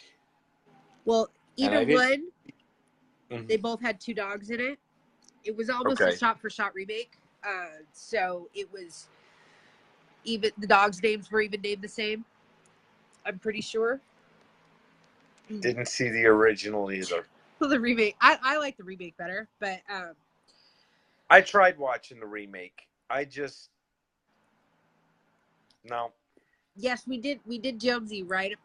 Well, either one, Mm-hmm. they both had two dogs in it. It was almost a shot-for-shot remake. So it was even the dogs' names were even named the same. I'm pretty sure. Didn't see the original either. Well, the remake, I like the remake better, but I tried watching the remake. No. Yes, we did Jonesy, right?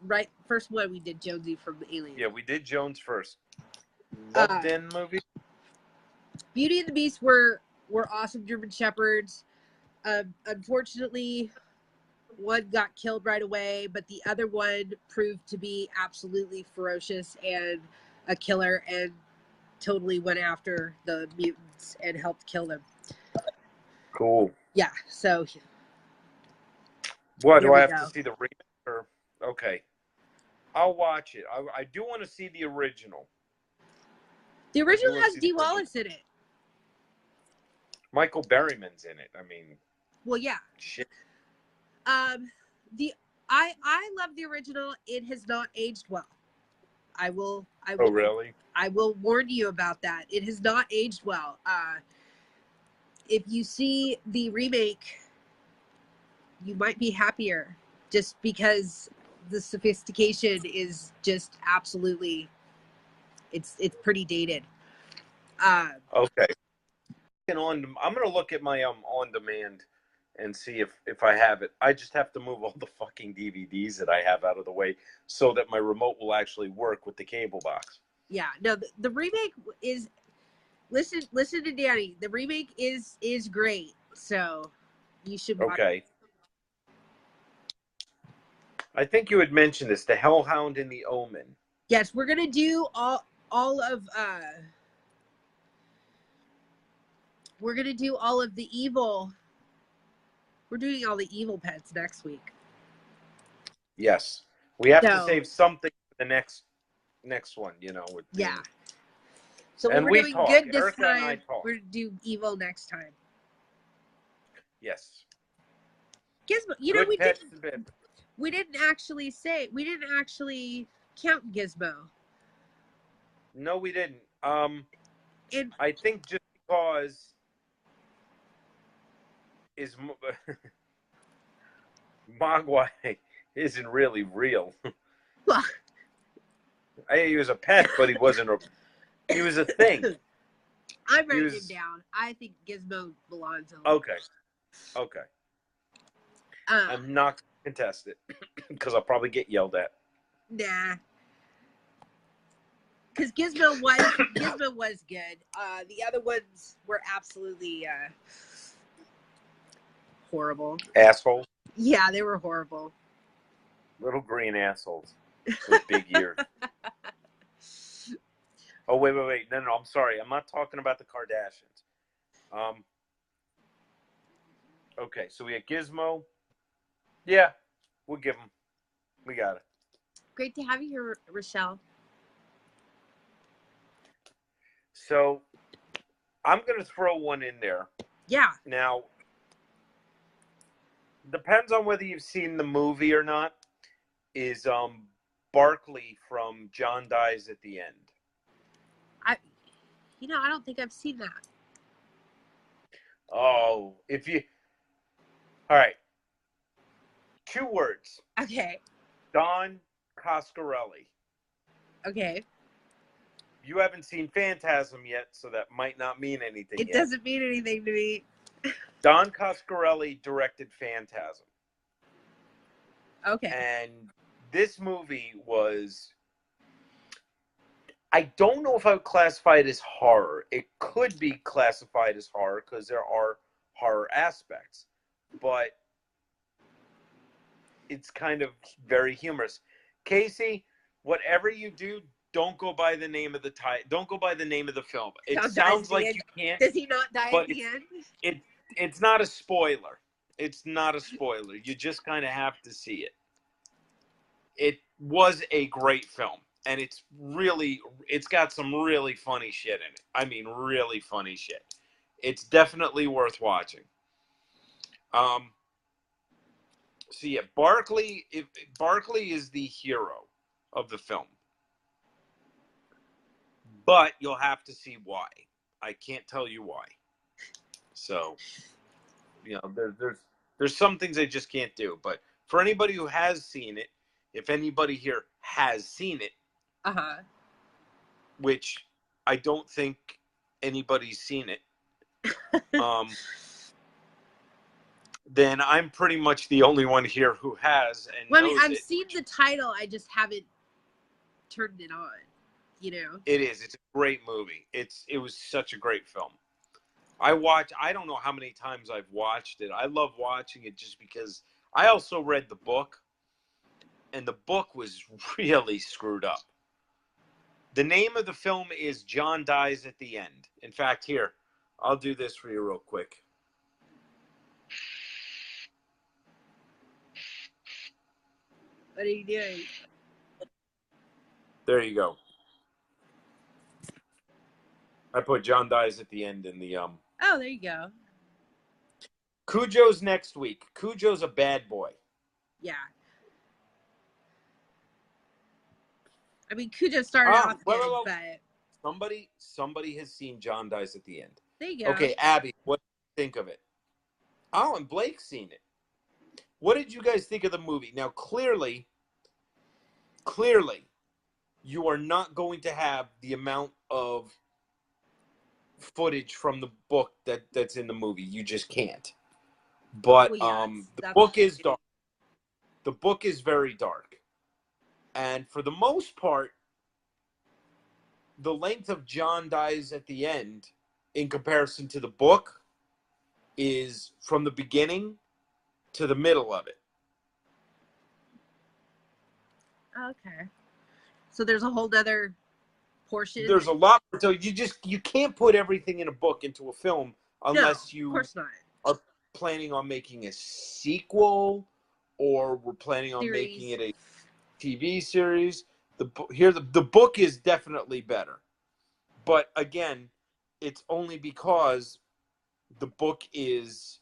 First one we did Jonesy from Alien. Yeah, we did Jones first. Loved in movie. Beauty and the Beast were awesome German Shepherds. Unfortunately, one got killed right away, but the other one proved to be absolutely ferocious and a killer and totally went after the mutants and helped kill them. Cool. Yeah, so what do I have to see the remake? Or okay, I'll watch it. I do want to see the original. The original has Dee Wallace in it. Michael Berryman's in it. I mean, well, yeah. Shit. I love the original. It has not aged well. I will. Oh, really? I will warn you about that. It has not aged well. If you see the remake, you might be happier, just because the sophistication is just absolutely. It's pretty dated. Okay. I'm gonna look at my on demand and see if I have it. I just have to move all the fucking DVDs that I have out of the way so that my remote will actually work with the cable box. Yeah, no, the remake is listen to Danny. The remake is great, so you should watch it. I think you had mentioned this, the Hellhound and the Omen. Yes, we're gonna do all of we're gonna do all of the evil. We're doing all the evil pets next week. Yes, we have to save something for the next one. Yeah. So we're doing good this time. We're gonna do evil next time. Yes. Gizmo, we didn't actually count Gizmo. No, we didn't. I think just because Mogwai isn't really real. Well, he was a pet, but he wasn't he was a thing. I'm writing him down. I think Gizmo belongs on. Okay. I'm not going to contest it because I'll probably get yelled at. Nah. Because Gizmo was good. The other ones were absolutely horrible. Assholes? Yeah, they were horrible. Little green assholes with big ears. Oh, wait. No, I'm sorry. I'm not talking about the Kardashians. Okay, so we had Gizmo. Yeah, we'll give them. We got it. Great to have you here, Rochelle. So, I'm going to throw one in there. Yeah. Now, depends on whether you've seen the movie or not, is Barkley from John Dies at the End. I don't think I've seen that. Oh, all right. 2 words. Okay. Don Coscarelli. Okay. You haven't seen Phantasm yet, so that might not mean anything yet. It doesn't mean anything to me. Don Coscarelli directed Phantasm. Okay. And this movie was... I don't know if I would classify it as horror. It could be classified as horror because there are horror aspects. But it's kind of very humorous. Casey, whatever you do, don't go by the name of the title. Don't go by the name of the film. It sounds like you can't. Does he not die at the end? It's not a spoiler. It's not a spoiler. You just kind of have to see it. It was a great film. And it's got some really funny shit in it. I mean, really funny shit. It's definitely worth watching. So yeah, Barkley is the hero of the film, but you'll have to see why. I can't tell you why. So, there's some things I just can't do. But for anybody who has seen it, if anybody here has seen it, which I don't think anybody's seen it, then I'm pretty much the only one here who has and knows it. I mean, I've seen the title, I just haven't turned it on. It is. It's a great movie. It was such a great film. I don't know how many times I've watched it. I love watching it just because I also read the book, and the book was really screwed up. The name of the film is John Dies at the End. In fact, here, I'll do this for you real quick. What are you doing? There you go. I put John Dies at the End in the Oh, there you go. Cujo's next week. Cujo's a bad boy. Yeah. I mean, Cujo started off good, but somebody has seen John Dies at the End. There you go. Okay, Abby, what do you think of it? Oh, and Blake's seen it. What did you guys think of the movie? Now, clearly, you are not going to have the amount of footage from the book that's in the movie. You just can't. But the book is dark. The book is very dark. And for the most part, the length of John Dies at the End in comparison to the book is from the beginning to the middle of it. Okay. So there's a whole other portion. There's a lot. So you can't put everything in a book into a film unless you of course not. are planning on making a sequel or we're planning on making it a TV series. The book is definitely better. But again, it's only because the book is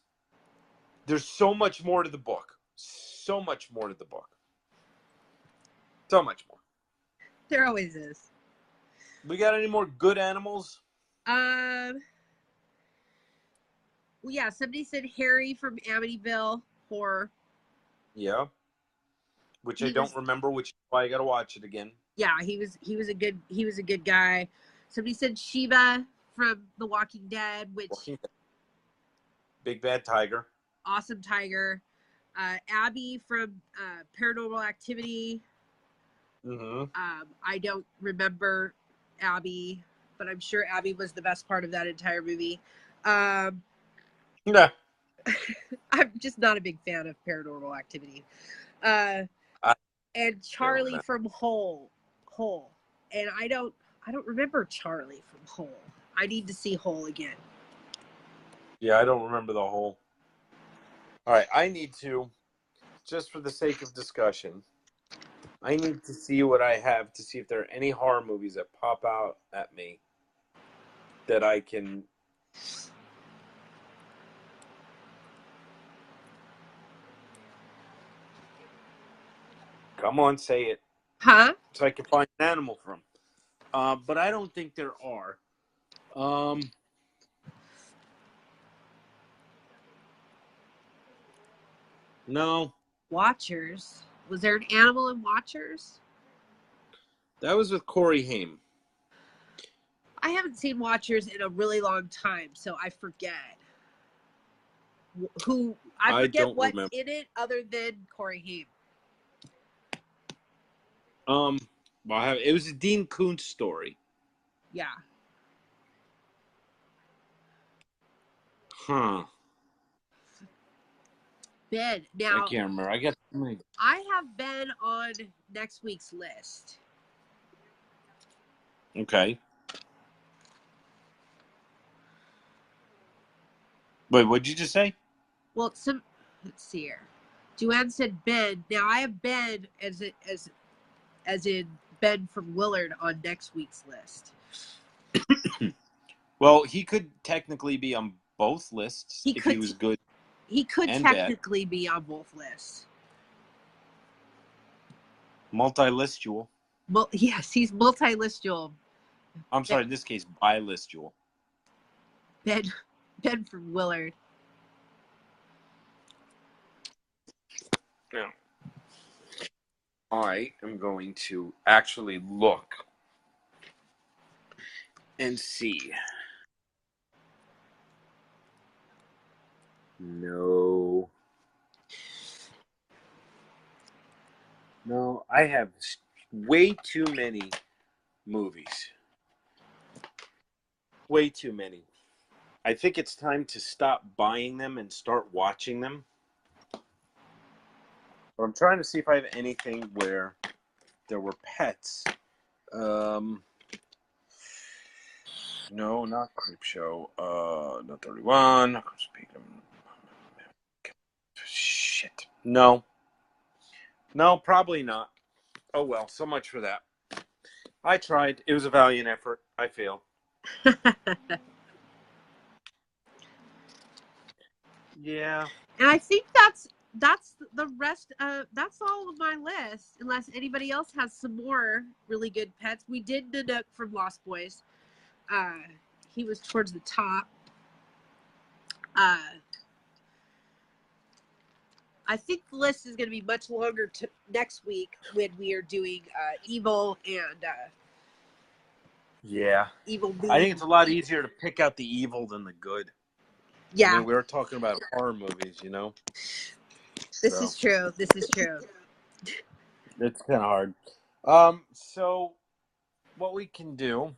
there's so much more to the book. So much more to the book. So much more. There always is. We got any more good animals? Well, yeah, somebody said Harry from Amityville Horror. Yeah. Which I don't remember, which is why I gotta watch it again. Yeah, he was a good guy. Somebody said Shiva from The Walking Dead, which Big Bad Tiger. Awesome tiger. Abby from Paranormal Activity. Mm-hmm. I don't remember Abby, but I'm sure Abby was the best part of that entire movie. Yeah. I'm just not a big fan of Paranormal Activity. And Charlie from Hole. And I don't remember Charlie from Hole. I need to see Hole again. Yeah, I don't remember the Hole. All right, I need to, just for the sake of discussion, I need to see what I have to see if there are any horror movies that pop out at me that I can. Come on, say it. Huh? So I can find an animal from. But I don't think there are. No. Watchers. Was there an animal in Watchers? That was with Corey Haim. I haven't seen Watchers in a really long time, so I forget. I forget what's in it other than Corey Haim. Well, it was a Dean Koontz story. Yeah. Huh. Ben, now I can't remember. I have Ben on next week's list. Okay. Wait, what'd you just say? Well, let's see here. Joanne said Ben. Now I have Ben as in Ben from Willard on next week's list. Well, he could technically be on both lists if he was good. He could technically be on both lists. Multilistual. Yes, he's multilistual. I'm sorry, in this case, bilistual. Ben from Willard. Now, I am going to actually look and see. No, I have way too many movies. Way too many. I think it's time to stop buying them and start watching them. But I'm trying to see if I have anything where there were pets. No, not Creepshow. Not 31. Not Shit. No, probably not. Oh well, so much for that. I tried. It was a valiant effort. I failed. Yeah. And I think that's the rest of that's all of my list, unless anybody else has some more really good pets. We did Nanook from Lost Boys. He was towards the top. I think the list is going to be much longer next week when we are doing Evil and Yeah. Evil Moon. I think it's a lot easier to pick out the evil than the good. Yeah. I mean, we were talking about horror movies, you know? This is true. This is true. It's kind of hard. So what we can do...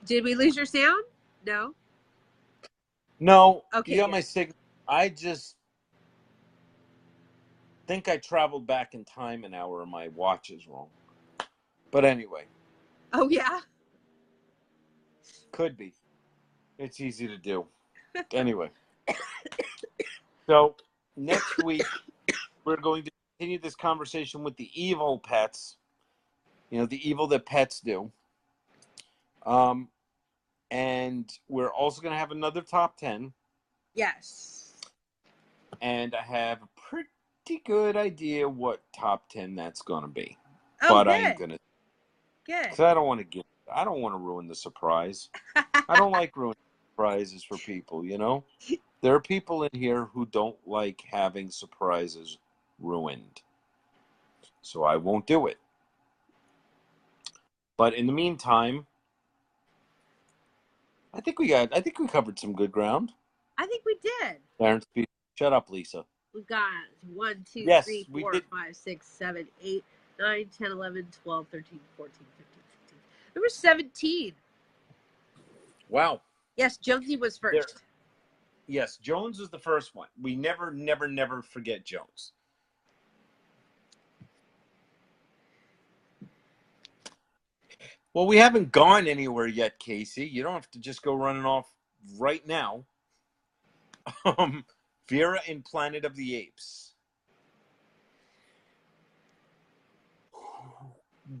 Did we lose your sound? No. No. Okay. You got my signal. I just think I traveled back in time an hour and my watch is wrong. But anyway. Oh, yeah? Could be. It's easy to do. Anyway. So, next week, we're going to continue this conversation with the evil pets. You know, the evil that pets do. And we're also going to have another top 10. Yes. And I have a pretty good idea what top 10 that's going to be. Oh, but good. I ain't going to. Good. Because I don't want to ruin the surprise. I don't like ruining surprises for people, you know? There are people in here who don't like having surprises ruined. So I won't do it. But in the meantime, I think we covered some good ground. I think we did. Clarence, shut up, Lisa. We've got 1, 2, Yes, 3, we 4, did. 5, 6, 7, 8, 9, 10, 11, 12, 13, 14, 15, 16. There were 17. Wow. Yes, Jonesy was first. Yes, Jones was the first one. We never forget Jones. Well, we haven't gone anywhere yet, Casey. You don't have to just go running off right now. Vera in Planet of the Apes.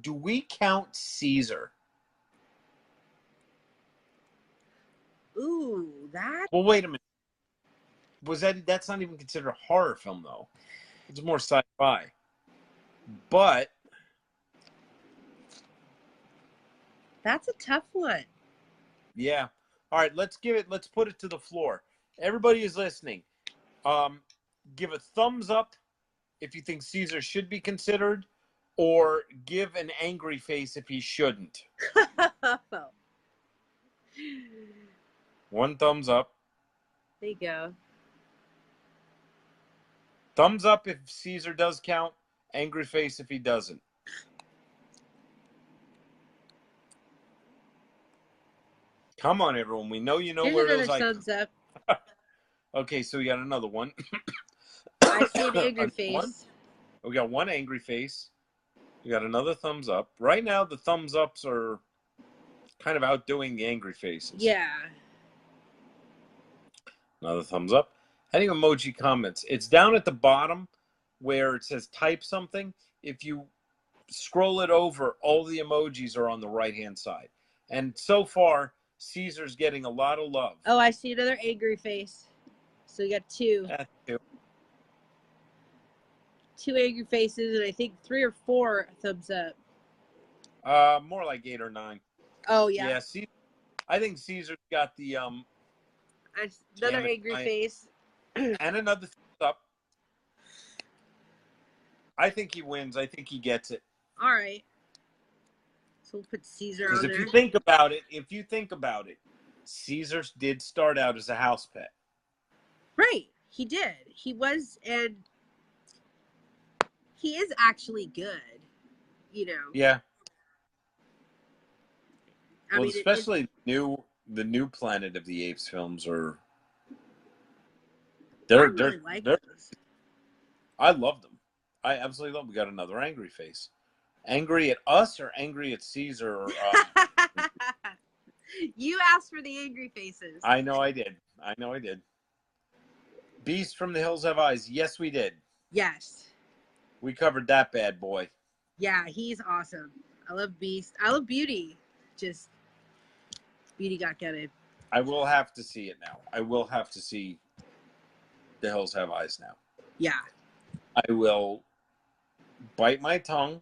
Do we count Caesar? Ooh, that. Well, wait a minute. That's not even considered a horror film, though. It's more sci-fi. But That's a tough one. yeah. All right, let's put it to the floor. Everybody is listening. Give a thumbs up if you think Caesar should be considered, or give an angry face if he shouldn't. One thumbs up. There you go. Thumbs up if Caesar does count. Angry face if he doesn't. Come on, everyone. We know you know Here's where another those icons. thumbs up. Okay, so we got another one. I see an angry face. One. We got one angry face. We got another thumbs up. Right now, the thumbs ups are kind of outdoing the angry faces. Yeah. Another thumbs up. Heading emoji comments. It's down at the bottom where it says type something. If you scroll it over, all the emojis are on the right-hand side. And so far, Caesar's getting a lot of love. Oh, I see another angry face. So we got two. That's two. Two angry faces, and I think 3 or 4 thumbs up. More like 8 or 9. Oh, yeah. Yeah, Caesar, I think Caesar's got the another angry face. And another thumbs up. I think he wins. I think he gets it. All right. So we'll put Caesar on there. Because if you think about it, Caesar did start out as a house pet. Right. He did. He was, and he is actually good, you know. Yeah. I mean, especially the new Planet of the Apes films are. I really like those. I love them. I absolutely love them. We got another angry face. Angry at us or angry at Caesar? Or, you asked for the angry faces. I know I did. Beast from the Hills Have Eyes. Yes, we did. Yes. We covered that bad boy. Yeah, he's awesome. I love Beast. I love Beauty. Just Beauty got gutted. I will have to see it now. I will have to see The Hills Have Eyes now. Yeah. I will bite my tongue.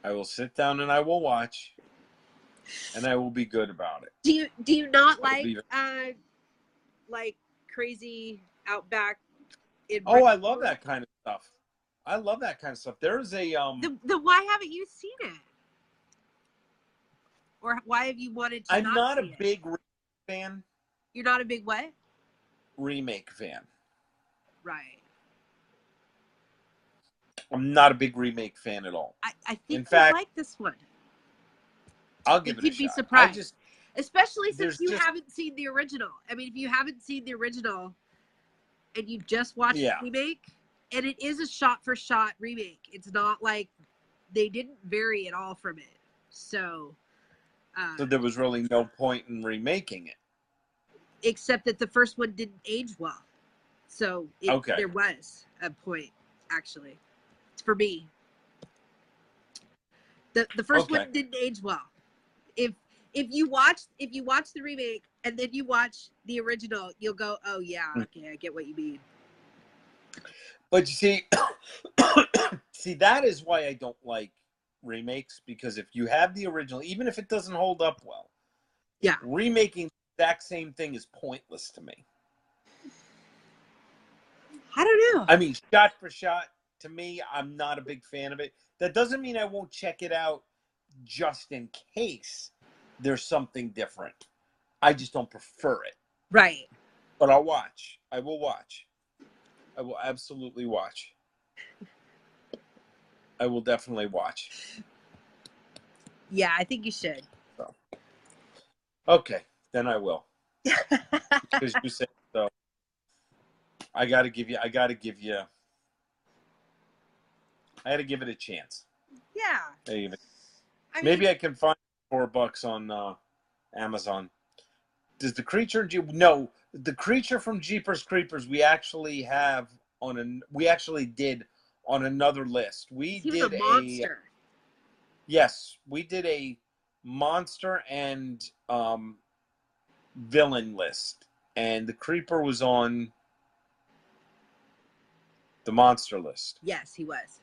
I will sit down and I will watch, and I will be good about it. Do you not like crazy Outback? I love that kind of stuff. There is a Then why haven't you seen it? Or why have you wanted to? I'm not a big fan. You're not a big what? Remake fan. Right. I'm not a big remake fan at all. I think I like this one. I'll give it a shot. You'd be surprised. Especially since you haven't seen the original. I mean, if you haven't seen the original and you just watched the remake, and it is a shot-for-shot remake. It's not like they didn't vary at all from it. So there was really no point in remaking it. Except that the first one didn't age well. So there was a point, actually. For me. The first one didn't age well. If you watch the remake and then you watch the original, you'll go, oh yeah, okay, I get what you mean. But you see, that is why I don't like remakes, because if you have the original, even if it doesn't hold up well, remaking the exact same thing is pointless to me. I don't know. I mean, shot for shot, to me, I'm not a big fan of it. That doesn't mean I won't check it out just in case there's something different. I just don't prefer it. Right. But I'll watch. I will watch. I will absolutely watch. I will definitely watch. Yeah, I think you should. So. Okay, then I will. Because you said so. I got to give it a chance. Yeah. Maybe I can find $4 on Amazon. Does the creature? No, the creature from Jeepers Creepers. We actually did on another list. We did a monster. Yes, we did a monster and villain list, and the creeper was on the monster list. Yes, he was.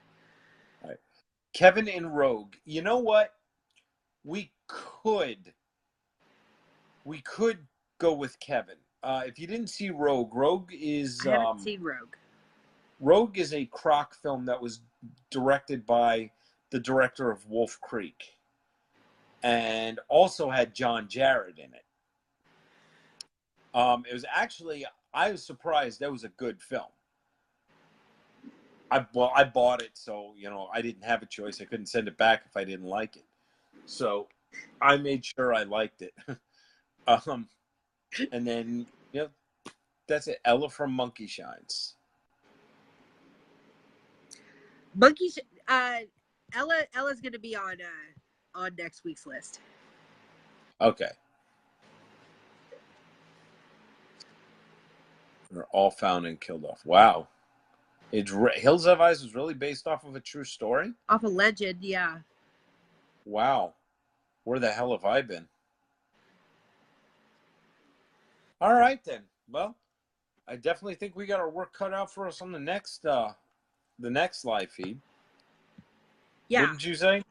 All right. Kevin in Rogue. You know what? We could go with Kevin. If you didn't see Rogue, I haven't seen Rogue. Rogue is a croc film that was directed by the director of Wolf Creek, and also had John Jarrett in it. It was actually, I was surprised that was a good film. I bought it, so I didn't have a choice. I couldn't send it back if I didn't like it. So I made sure I liked it. And then that's it. Ella from Monkey Shines. Ella's going to be on next week's list. Okay. They're all found and killed off. Wow. Hills Have Eyes was really based off of a true story? Off a legend, yeah. Wow. Where the hell have I been? All right, then. Well, I definitely think we got our work cut out for us on the next live feed. Yeah. Wouldn't you say?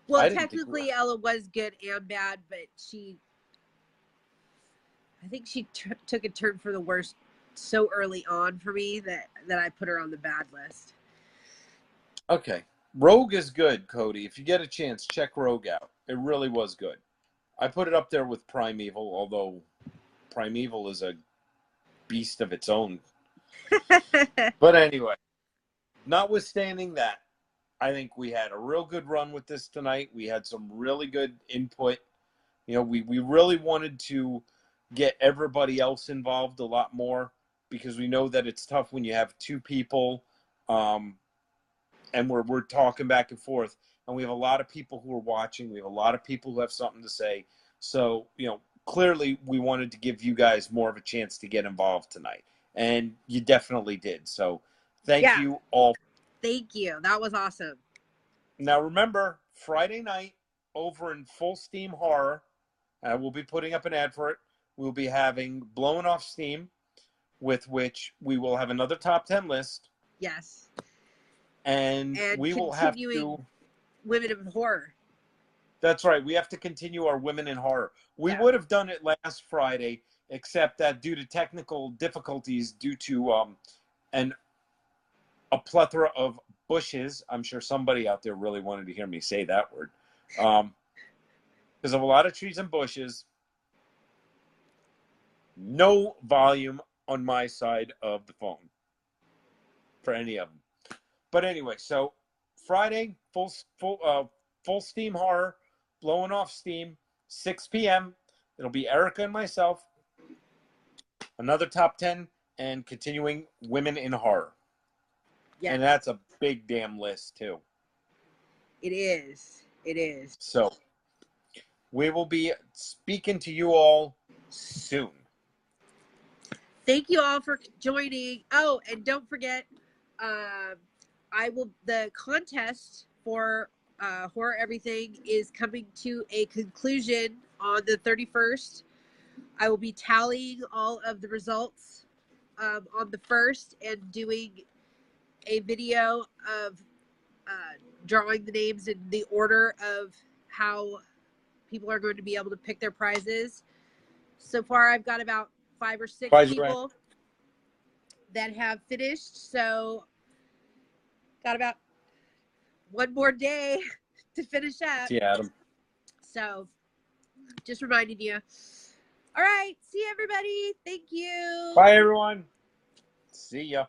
Well, technically, Ella was good and bad, but I think she took a turn for the worse so early on for me that I put her on the bad list. Okay. Rogue is good, Cody. If you get a chance, check Rogue out. It really was good. I put it up there with Primeval, although Primeval is a beast of its own. But anyway, notwithstanding that, I think we had a real good run with this tonight. We had some really good input. You know, we really wanted to get everybody else involved a lot more because we know that it's tough when you have two people and we're talking back and forth. And we have a lot of people who are watching. We have a lot of people who have something to say. So, you know, clearly we wanted to give you guys more of a chance to get involved tonight. And you definitely did. So thank you all. Thank you. That was awesome. Now, remember, Friday night over in Full Steam Horror, we'll be putting up an ad for it. We'll be having Blown Off Steam, with which we will have another top 10 list. Yes. And we will have to... Women in Horror. That's right. We have to continue our Women in Horror. We would have done it last Friday, except that due to technical difficulties, due to a plethora of bushes, I'm sure somebody out there really wanted to hear me say that word, because of a lot of trees and bushes, no volume on my side of the phone for any of them. But anyway, so Friday, full steam horror, blowing off steam, 6 p.m. It'll be Erica and myself, another top 10, and continuing Women in Horror. Yes. And that's a big damn list, too. It is. It is. So we will be speaking to you all soon. Thank you all for joining. Oh, and don't forget, the contest for Horror Everything is coming to a conclusion on the 31st. I will be tallying all of the results on the 1st and doing a video of drawing the names in the order of how people are going to be able to pick their prizes. So far, I've got about 5 or 6 people that have finished. So got about one more day to finish up. See Adam. So just reminding you. All right. See you, everybody. Thank you. Bye, everyone. See ya.